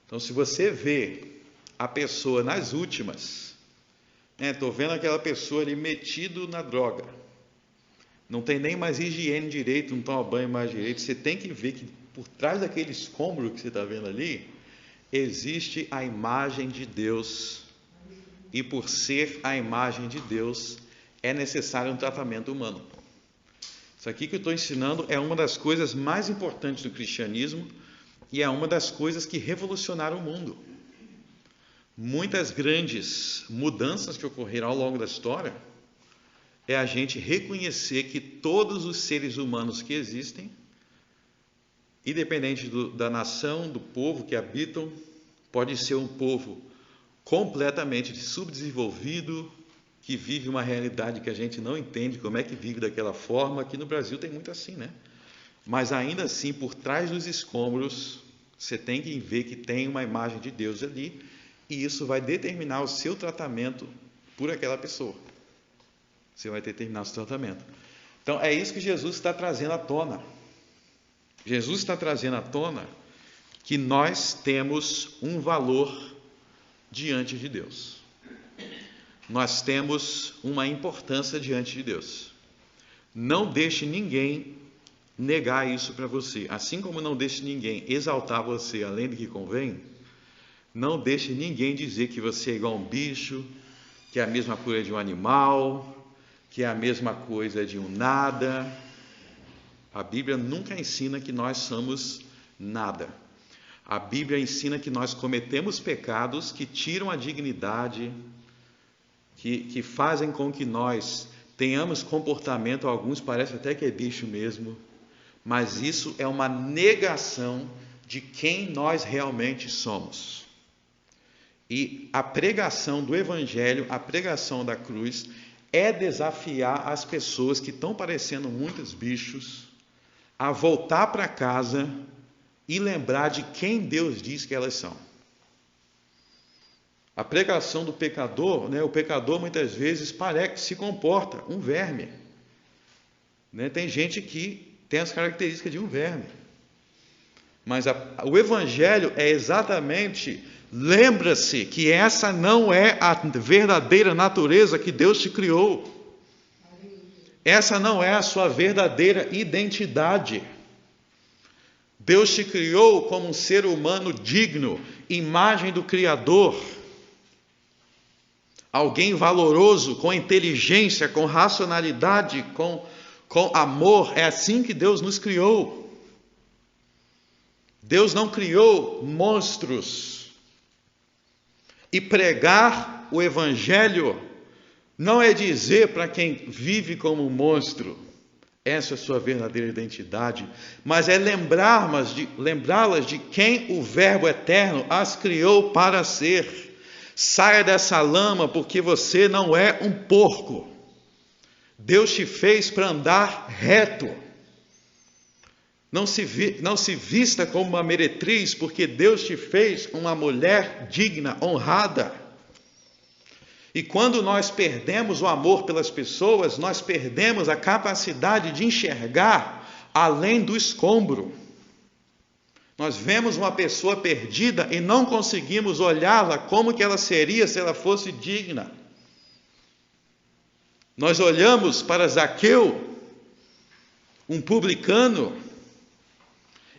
Então, se você vê a pessoa nas últimas, estou vendo aquela pessoa ali metido na droga, não tem nem mais higiene direito, não toma banho mais direito, você tem que ver que por trás daquele escombro que você está vendo ali, existe a imagem de Deus, e por ser a imagem de Deus, é necessário um tratamento humano. Isso aqui que eu estou ensinando é uma das coisas mais importantes do cristianismo e é uma das coisas que revolucionaram o mundo. Muitas grandes mudanças que ocorreram ao longo da história é a gente reconhecer que todos os seres humanos que existem, independente da nação, do povo que habitam, pode ser um povo completamente subdesenvolvido, que vive uma realidade que a gente não entende como é que vive daquela forma. Aqui no Brasil tem muito assim, né? Mas ainda assim, por trás dos escombros, você tem que ver que tem uma imagem de Deus ali, e isso vai determinar o seu tratamento por aquela pessoa. Você vai determinar o seu tratamento. Então, é isso que Jesus está trazendo à tona. Jesus está trazendo à tona que nós temos um valor diante de Deus. Nós temos uma importância diante de Deus. Não deixe ninguém negar isso para você. Assim como não deixe ninguém exaltar você além do que convém, não deixe ninguém dizer que você é igual a um bicho, que é a mesma coisa de um animal, que é a mesma coisa de um nada. A Bíblia nunca ensina que nós somos nada. A Bíblia ensina que nós cometemos pecados que tiram a dignidade, que fazem com que nós tenhamos comportamento, alguns parecem até que é bicho mesmo, mas isso é uma negação de quem nós realmente somos. E a pregação do Evangelho, a pregação da cruz, é desafiar as pessoas que estão parecendo muitos bichos a voltar para casa e lembrar de quem Deus diz que elas são. A pregação do pecador, o pecador muitas vezes se comporta um verme. Tem gente que tem as características de um verme. Mas o Evangelho é exatamente, lembra-se que essa não é a verdadeira natureza que Deus te criou. Essa não é a sua verdadeira identidade. Deus te criou como um ser humano digno, imagem do Criador. Alguém valoroso, com inteligência, com racionalidade, com amor. É assim que Deus nos criou. Deus não criou monstros. E pregar o Evangelho não é dizer para quem vive como um monstro, essa é a sua verdadeira identidade, mas é lembrá-las de quem o Verbo eterno as criou para ser. Saia dessa lama, porque você não é um porco. Deus te fez para andar reto. Não se vista como uma meretriz, porque Deus te fez uma mulher digna, honrada. E quando nós perdemos o amor pelas pessoas, nós perdemos a capacidade de enxergar além do escombro. Nós vemos uma pessoa perdida e não conseguimos olhá-la como que ela seria se ela fosse digna. Nós olhamos para Zaqueu, um publicano,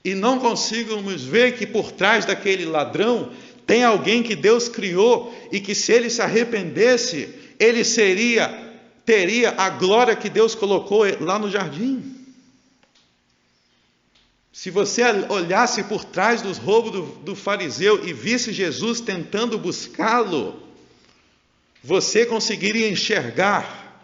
e não conseguimos ver que por trás daquele ladrão tem alguém que Deus criou e que, se ele se arrependesse, ele teria a glória que Deus colocou lá no jardim. Se você olhasse por trás dos roubos do fariseu e visse Jesus tentando buscá-lo, você conseguiria enxergar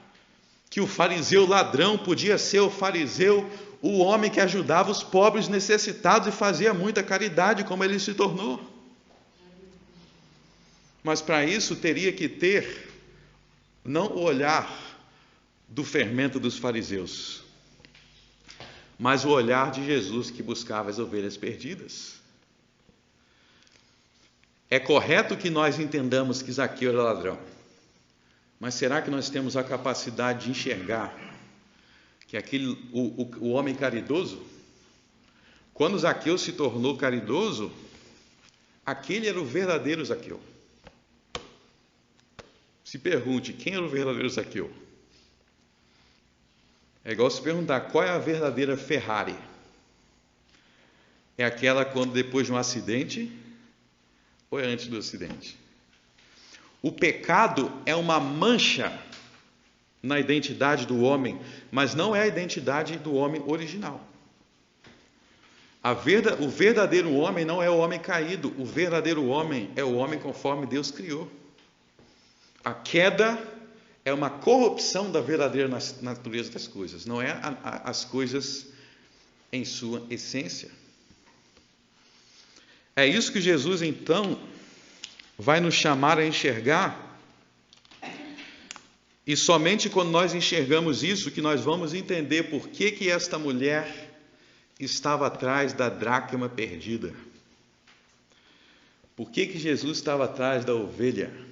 que o fariseu ladrão podia ser o fariseu, o homem que ajudava os pobres necessitados e fazia muita caridade, como ele se tornou. Mas para isso teria que ter não o olhar do fermento dos fariseus, mas o olhar de Jesus, que buscava as ovelhas perdidas. É correto que nós entendamos que Zaqueu era ladrão, mas será que nós temos a capacidade de enxergar que o homem caridoso, quando Zaqueu se tornou caridoso, aquele era o verdadeiro Zaqueu? Se pergunte, quem era o verdadeiro Zaqueu? É igual se perguntar, qual é a verdadeira Ferrari? É aquela quando depois de um acidente ou é antes do acidente? O pecado é uma mancha na identidade do homem, mas não é a identidade do homem original. O verdadeiro homem não é o homem caído, o verdadeiro homem é o homem conforme Deus criou. A queda é uma corrupção da verdadeira natureza das coisas, não é as coisas em sua essência. É isso que Jesus, então, vai nos chamar a enxergar, e somente quando nós enxergamos isso que nós vamos entender por que esta mulher estava atrás da dracma perdida. Por que Jesus estava atrás da ovelha?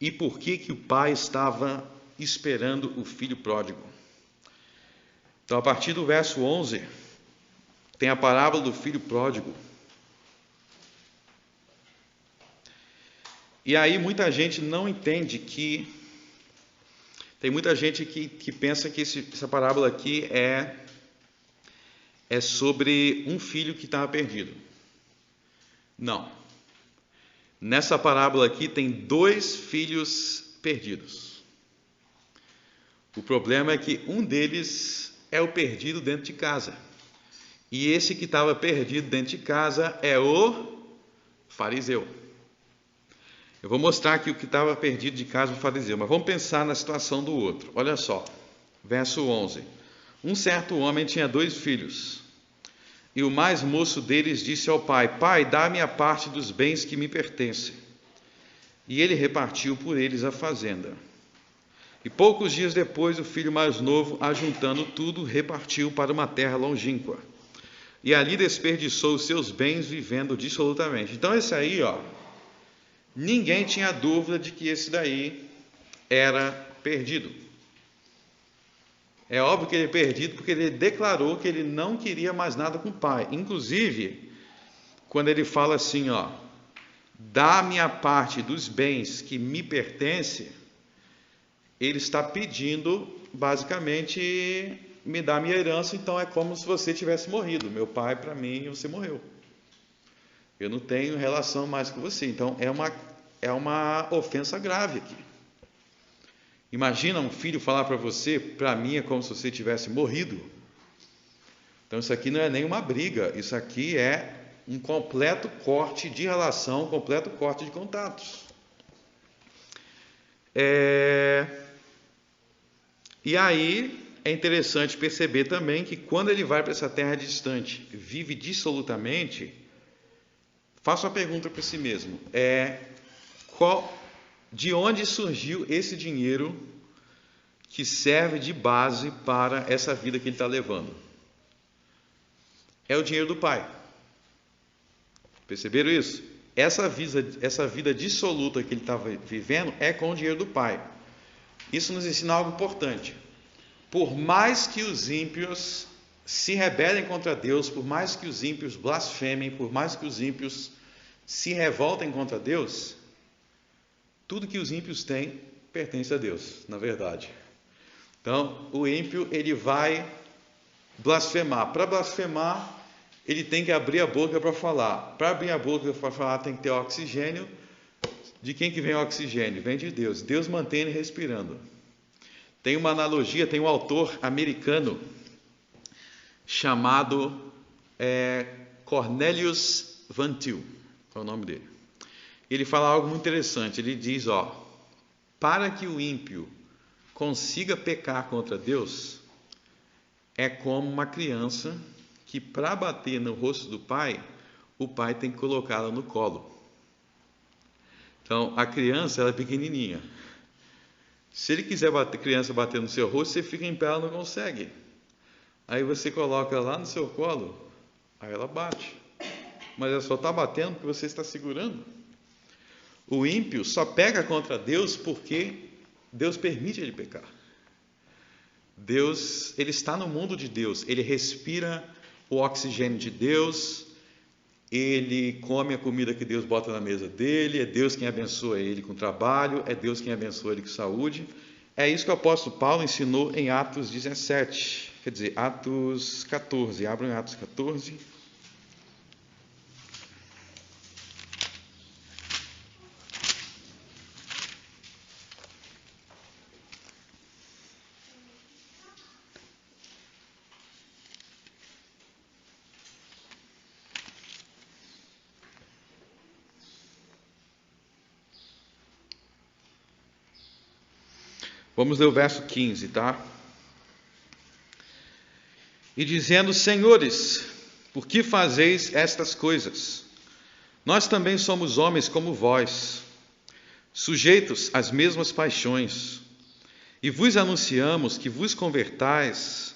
E por que o pai estava esperando o filho pródigo? Então, a partir do verso 11, tem a parábola do filho pródigo. E aí muita gente não entende que... Tem muita gente que pensa que essa parábola aqui é sobre um filho que estava perdido. Não. Nessa parábola aqui tem 2 filhos perdidos. O problema é que um deles é o perdido dentro de casa. E esse que estava perdido dentro de casa é o fariseu. Eu vou mostrar aqui o que estava perdido de casa, o fariseu, mas vamos pensar na situação do outro. Olha só, verso 11. Um certo homem tinha 2 filhos, e o mais moço deles disse ao pai: Pai, dá-me a parte dos bens que me pertencem. E ele repartiu por eles a fazenda. E poucos dias depois, o filho mais novo, ajuntando tudo, repartiu para uma terra longínqua. E ali desperdiçou os seus bens vivendo dissolutamente. Então esse aí, ninguém tinha dúvida de que esse daí era perdido. É óbvio que ele é perdido porque ele declarou que ele não queria mais nada com o pai. Inclusive, quando ele fala assim, dá minha parte dos bens que me pertence, ele está pedindo, basicamente, me dá minha herança, então é como se você tivesse morrido. Meu pai, para mim, você morreu. Eu não tenho relação mais com você. Então, é uma ofensa grave aqui. Imagina um filho falar para você, para mim é como se você tivesse morrido. Então, isso aqui não é nem uma briga, isso aqui é um completo corte de relação, um completo corte de contatos. E aí é interessante perceber também que quando ele vai para essa terra distante, vive dissolutamente, faça uma pergunta para si mesmo: de onde surgiu esse dinheiro que serve de base para essa vida que ele está levando? É o dinheiro do pai. Perceberam isso? Essa vida dissoluta que ele estava vivendo é com o dinheiro do pai. Isso nos ensina algo importante. Por mais que os ímpios se rebelem contra Deus, por mais que os ímpios blasfemem, por mais que os ímpios se revoltem contra Deus, tudo que os ímpios têm pertence a Deus, na verdade. Então, o ímpio, ele vai blasfemar. Para blasfemar, ele tem que abrir a boca para falar. Para abrir a boca para falar, tem que ter oxigênio. De quem que vem o oxigênio? Vem de Deus. Deus mantém ele respirando. Tem uma analogia, tem um autor americano chamado Cornelius Van Til, é o nome dele. Ele fala algo muito interessante. Ele diz, para que o ímpio consiga pecar contra Deus, é como uma criança que, para bater no rosto do pai, o pai tem que colocá-la no colo. Então, a criança, ela é pequenininha. Se ele quiser a criança bater no seu rosto, você fica em pé, ela não consegue. Aí você coloca lá no seu colo, aí ela bate. Mas ela só está batendo porque você está segurando. O ímpio só pega contra Deus porque Deus permite ele pecar. Deus, ele está no mundo de Deus, ele respira o oxigênio de Deus, ele come a comida que Deus bota na mesa dele, é Deus quem abençoa ele com trabalho, é Deus quem abençoa ele com saúde. É isso que o apóstolo Paulo ensinou em Atos 17, quer dizer, Atos 14, abram em Atos 14. Vamos ler o verso 15, tá? E dizendo: Senhores, por que fazeis estas coisas? Nós também somos homens como vós, sujeitos às mesmas paixões, e vos anunciamos que vos convertais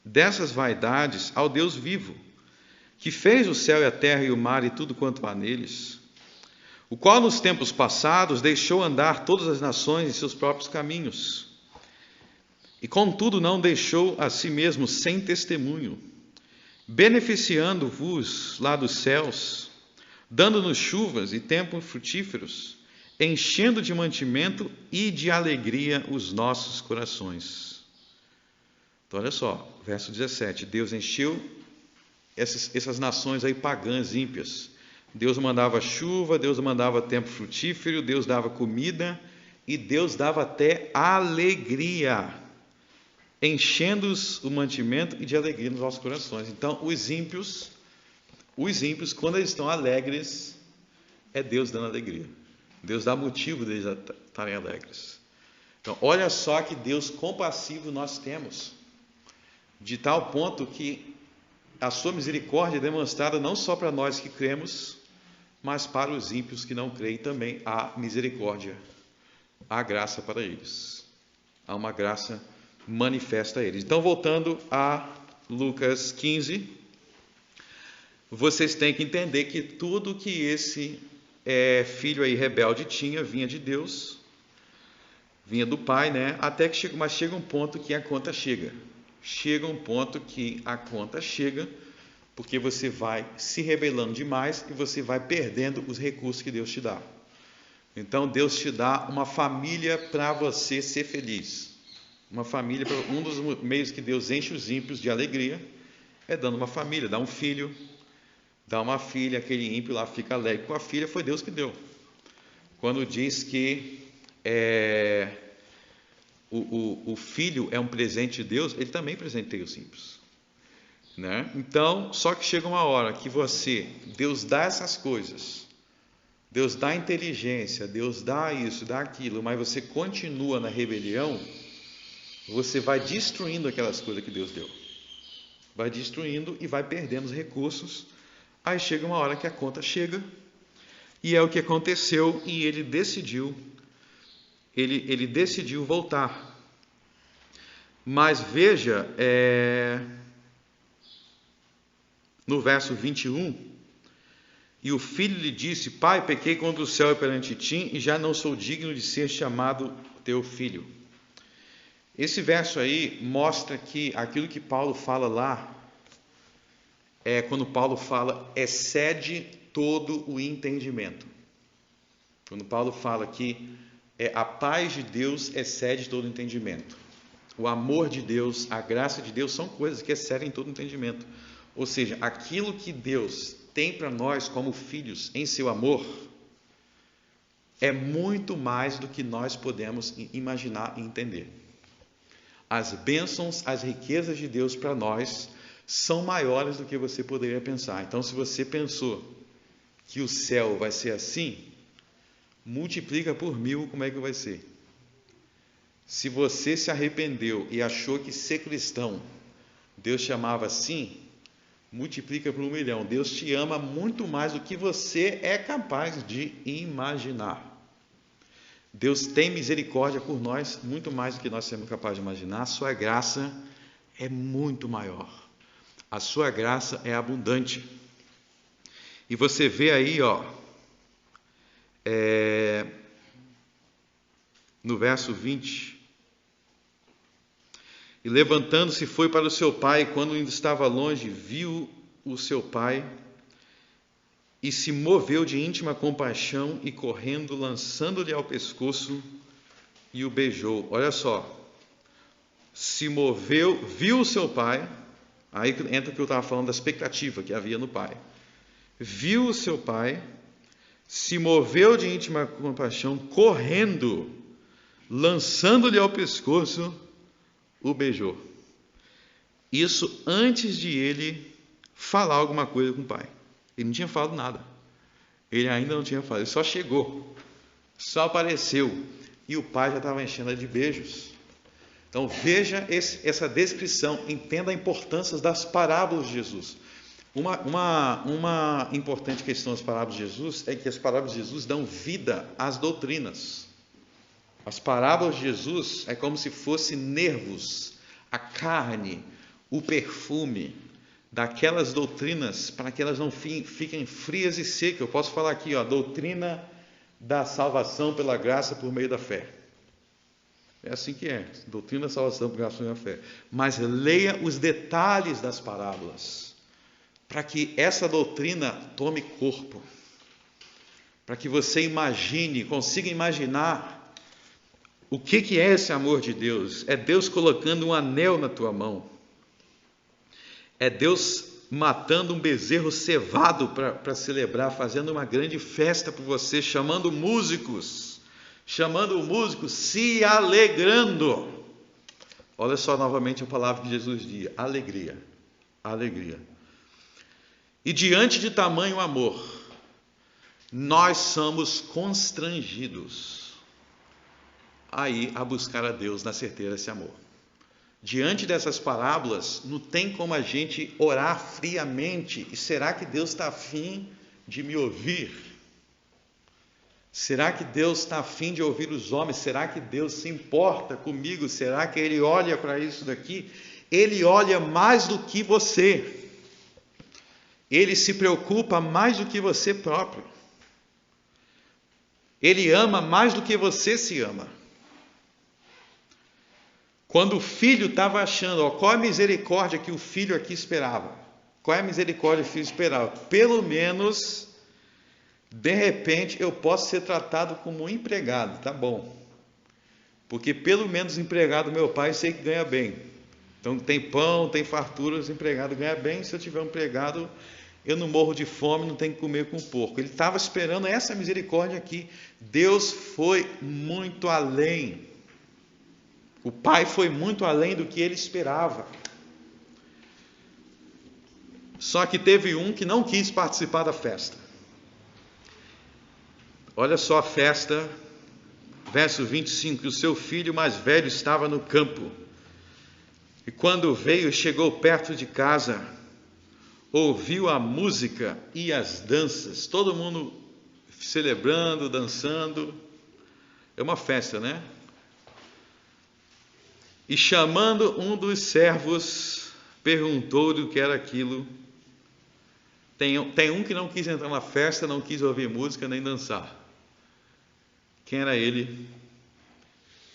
dessas vaidades ao Deus vivo, que fez o céu e a terra e o mar e tudo quanto há neles, o qual nos tempos passados deixou andar todas as nações em seus próprios caminhos, e contudo não deixou a si mesmo sem testemunho, beneficiando-vos lá dos céus, dando-nos chuvas e tempos frutíferos, enchendo de mantimento e de alegria os nossos corações. Então olha só, verso 17, Deus encheu essas nações aí pagãs, ímpias. Deus mandava chuva, Deus mandava tempo frutífero, Deus dava comida e Deus dava até alegria, enchendo-os o mantimento e de alegria nos nossos corações. Então, os ímpios, quando eles estão alegres, é Deus dando alegria. Deus dá motivo deles estarem alegres. Então, olha só que Deus compassivo nós temos, de tal ponto que a sua misericórdia é demonstrada não só para nós que cremos, mas para os ímpios que não creem também há misericórdia, há graça para eles. Há uma graça manifesta a eles. Então, voltando a Lucas 15, vocês têm que entender que tudo que esse filho aí rebelde tinha vinha de Deus, vinha do Pai, né? Até que chega um ponto que a conta chega. Chega um ponto que a conta chega, porque você vai se rebelando demais e você vai perdendo os recursos que Deus te dá. Então Deus te dá uma família para você ser feliz. Uma família, um dos meios que Deus enche os ímpios de alegria é dando uma família, dá um filho, dá uma filha, aquele ímpio lá fica alegre com a filha, foi Deus que deu. Quando diz que o filho é um presente de Deus, ele também presenteia os ímpios, né? Então, só que chega uma hora que Deus dá essas coisas, Deus dá inteligência, Deus dá isso, dá aquilo, mas você continua na rebelião, você vai destruindo aquelas coisas que Deus deu. Vai destruindo e vai perdendo os recursos. Aí chega uma hora que a conta chega, e é o que aconteceu, e ele decidiu voltar. Mas veja, no verso 21, e o filho lhe disse: Pai, pequei contra o céu e perante ti, e já não sou digno de ser chamado teu filho. Esse verso aí mostra que aquilo que Paulo fala lá, quando Paulo fala, excede todo o entendimento. Quando Paulo fala que a paz de Deus excede todo o entendimento. O amor de Deus, a graça de Deus são coisas que excedem todo o entendimento. Ou seja, aquilo que Deus tem para nós como filhos em seu amor é muito mais do que nós podemos imaginar e entender. As bênçãos, as riquezas de Deus para nós são maiores do que você poderia pensar. Então, se você pensou que o céu vai ser assim, multiplica por 1000 como é que vai ser. Se você se arrependeu e achou que ser cristão Deus chamava assim, multiplica por 1.000.000. Deus te ama muito mais do que você é capaz de imaginar. Deus tem misericórdia por nós, muito mais do que nós somos capazes de imaginar. A sua graça é muito maior. A sua graça é abundante. E você vê aí, no verso 20. E levantando-se foi para o seu pai, e quando ainda estava longe, viu o seu pai, e se moveu de íntima compaixão, e correndo, lançando-lhe ao pescoço, e o beijou. Olha só, se moveu, viu o seu pai, aí entra o que eu estava falando da expectativa que havia no pai. Viu o seu pai, se moveu de íntima compaixão, correndo, lançando-lhe ao pescoço, o beijou. Isso antes de ele falar alguma coisa com o pai. Ele não tinha falado nada. Ele ainda não tinha falado. Ele só chegou. Só apareceu. E o pai já estava enchendo de beijos. Então veja essa descrição. Entenda a importância das parábolas de Jesus. Uma importante questão das parábolas de Jesus é que as parábolas de Jesus dão vida às doutrinas. As parábolas de Jesus é como se fossem nervos, a carne, o perfume daquelas doutrinas, para que elas não fiquem frias e secas. Eu posso falar aqui, a doutrina da salvação pela graça por meio da fé. É assim que é, doutrina da salvação por graça por meio da fé. Mas leia os detalhes das parábolas, para que essa doutrina tome corpo, para que você imagine, consiga imaginar o que é esse amor de Deus? É Deus colocando um anel na tua mão. É Deus matando um bezerro cevado para celebrar, fazendo uma grande festa por você, chamando músicos, se alegrando. Olha só novamente a palavra que Jesus diz: alegria, alegria. E diante de tamanho amor, nós somos constrangidos aí a buscar a Deus na certeza desse amor. Diante dessas parábolas, não tem como a gente orar friamente. E será que Deus está afim de me ouvir? Será que Deus está a fim de ouvir os homens? Será que Deus se importa comigo? Será que Ele olha para isso daqui? Ele olha mais do que você. Ele se preocupa mais do que você próprio. Ele ama mais do que você se ama. Quando o filho estava achando, qual é a misericórdia que o filho aqui esperava? Qual é a misericórdia que o filho esperava? Pelo menos, de repente, eu posso ser tratado como um empregado, tá bom. Porque pelo menos empregado meu pai sei que ganha bem. Então tem pão, tem fartura, os empregados ganham bem. Se eu tiver um empregado, eu não morro de fome, não tenho que comer com porco. Ele estava esperando essa misericórdia aqui. Deus foi muito além. O pai foi muito além do que ele esperava. Só que teve um que não quis participar da festa. Olha só a festa, verso 25. O seu filho mais velho estava no campo. E quando veio, chegou perto de casa, ouviu a música e as danças. Todo mundo celebrando, dançando. É uma festa, né? E chamando um dos servos, perguntou-lhe o que era aquilo. Tem um que não quis entrar na festa, não quis ouvir música nem dançar. Quem era ele?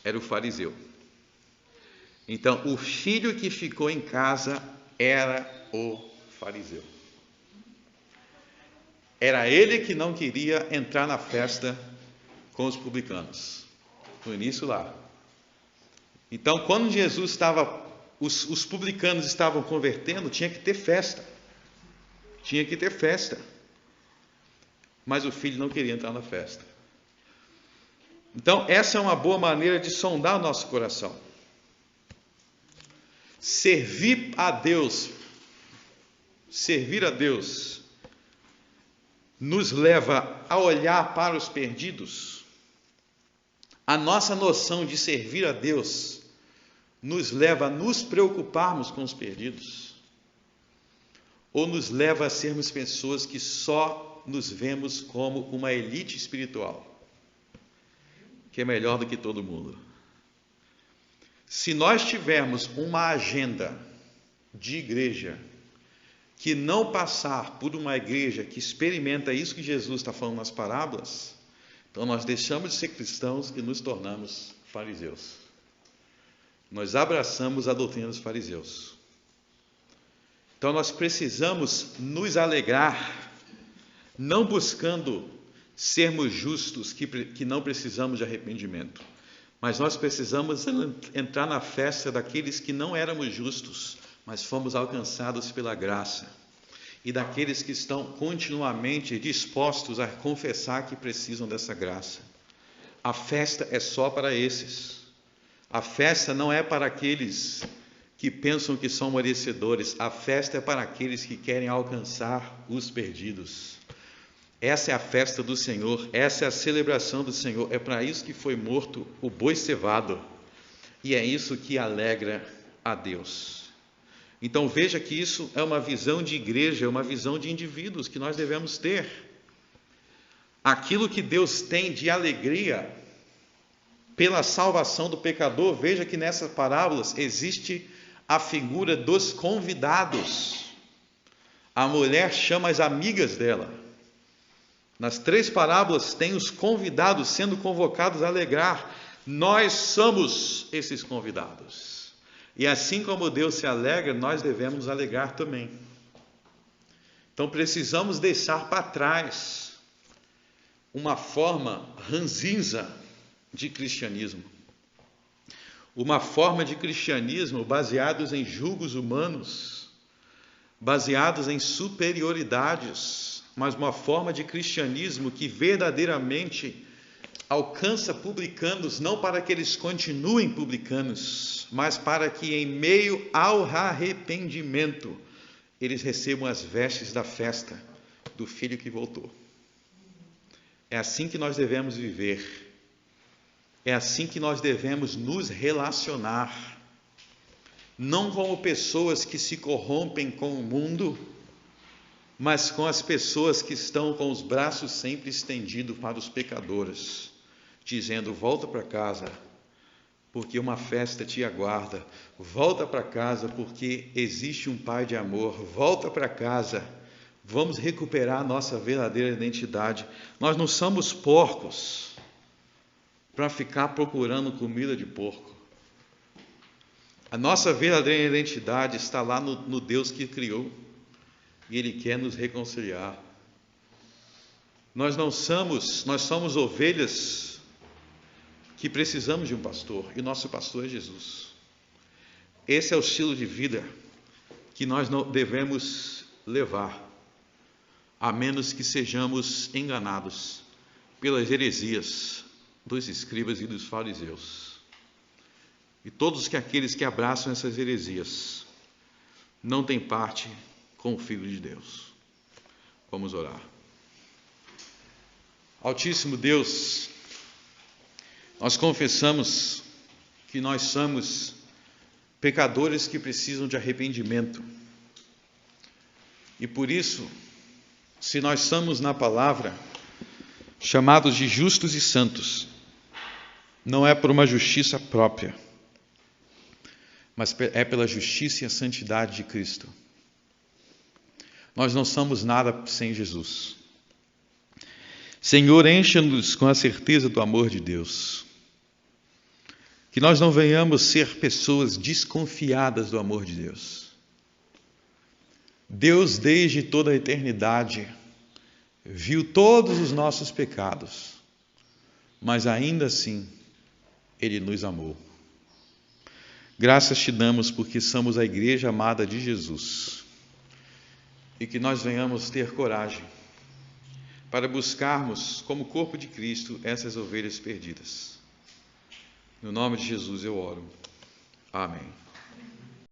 Era o fariseu. Então, o filho que ficou em casa era o fariseu. Era ele que não queria entrar na festa com os publicanos. No início lá. Então, quando Jesus estava, os publicanos estavam convertendo, tinha que ter festa. Tinha que ter festa. Mas o filho não queria entrar na festa. Então, essa é uma boa maneira de sondar o nosso coração. Servir a Deus, nos leva a olhar para os perdidos. A nossa noção de servir a Deus nos leva a nos preocuparmos com os perdidos? Ou nos leva a sermos pessoas que só nos vemos como uma elite espiritual, que é melhor do que todo mundo? Se nós tivermos uma agenda de igreja que não passar por uma igreja que experimenta isso que Jesus está falando nas parábolas, então nós deixamos de ser cristãos e nos tornamos fariseus. Nós abraçamos a doutrina dos fariseus. Então nós precisamos nos alegrar, não buscando sermos justos, que não precisamos de arrependimento, mas nós precisamos entrar na festa daqueles que não éramos justos, mas fomos alcançados pela graça, e daqueles que estão continuamente dispostos a confessar que precisam dessa graça. A festa é só para esses. A festa não é para aqueles que pensam que são merecedores. A festa é para aqueles que querem alcançar os perdidos. Essa é a festa do Senhor, essa é a celebração do Senhor. É para isso que foi morto o boi cevado. E é isso que alegra a Deus. Então veja que isso é uma visão de igreja, é uma visão de indivíduos que nós devemos ter. Aquilo que Deus tem de alegria pela salvação do pecador, veja que nessas parábolas existe a figura dos convidados. A mulher chama as amigas dela. Nas 3 parábolas tem os convidados sendo convocados a alegrar. Nós somos esses convidados. E assim como Deus se alegra, nós devemos nos alegrar também. Então precisamos deixar para trás uma forma ranzinza de cristianismo. Uma forma de cristianismo baseados em julgos humanos, baseados em superioridades, mas uma forma de cristianismo que verdadeiramente alcança publicanos, não para que eles continuem publicanos, mas para que em meio ao arrependimento eles recebam as vestes da festa do Filho que voltou. É assim que nós devemos viver. É assim que nós devemos nos relacionar. Não como pessoas que se corrompem com o mundo, mas com as pessoas que estão com os braços sempre estendidos para os pecadores, dizendo: volta para casa, porque uma festa te aguarda. Volta para casa, porque existe um Pai de amor. Volta para casa, vamos recuperar a nossa verdadeira identidade. Nós não somos porcos para ficar procurando comida de porco. A nossa verdadeira identidade está lá no Deus que criou, e Ele quer nos reconciliar. Nós somos ovelhas que precisamos de um pastor, e nosso pastor é Jesus. Esse é o estilo de vida que nós não devemos levar, a menos que sejamos enganados pelas heresias dos escribas e dos fariseus. E todos aqueles que abraçam essas heresias não têm parte com o Filho de Deus. Vamos orar. Altíssimo Deus, nós confessamos que nós somos pecadores que precisam de arrependimento. E por isso, se nós somos na palavra chamados de justos e santos, não é por uma justiça própria, mas é pela justiça e a santidade de Cristo. Nós não somos nada sem Jesus. Senhor, encha-nos com a certeza do amor de Deus. Que nós não venhamos ser pessoas desconfiadas do amor de Deus. Deus, desde toda a eternidade, viu todos os nossos pecados, mas ainda assim, Ele nos amou. Graças te damos porque somos a igreja amada de Jesus. E que nós venhamos ter coragem para buscarmos, como corpo de Cristo, essas ovelhas perdidas. No nome de Jesus eu oro. Amém.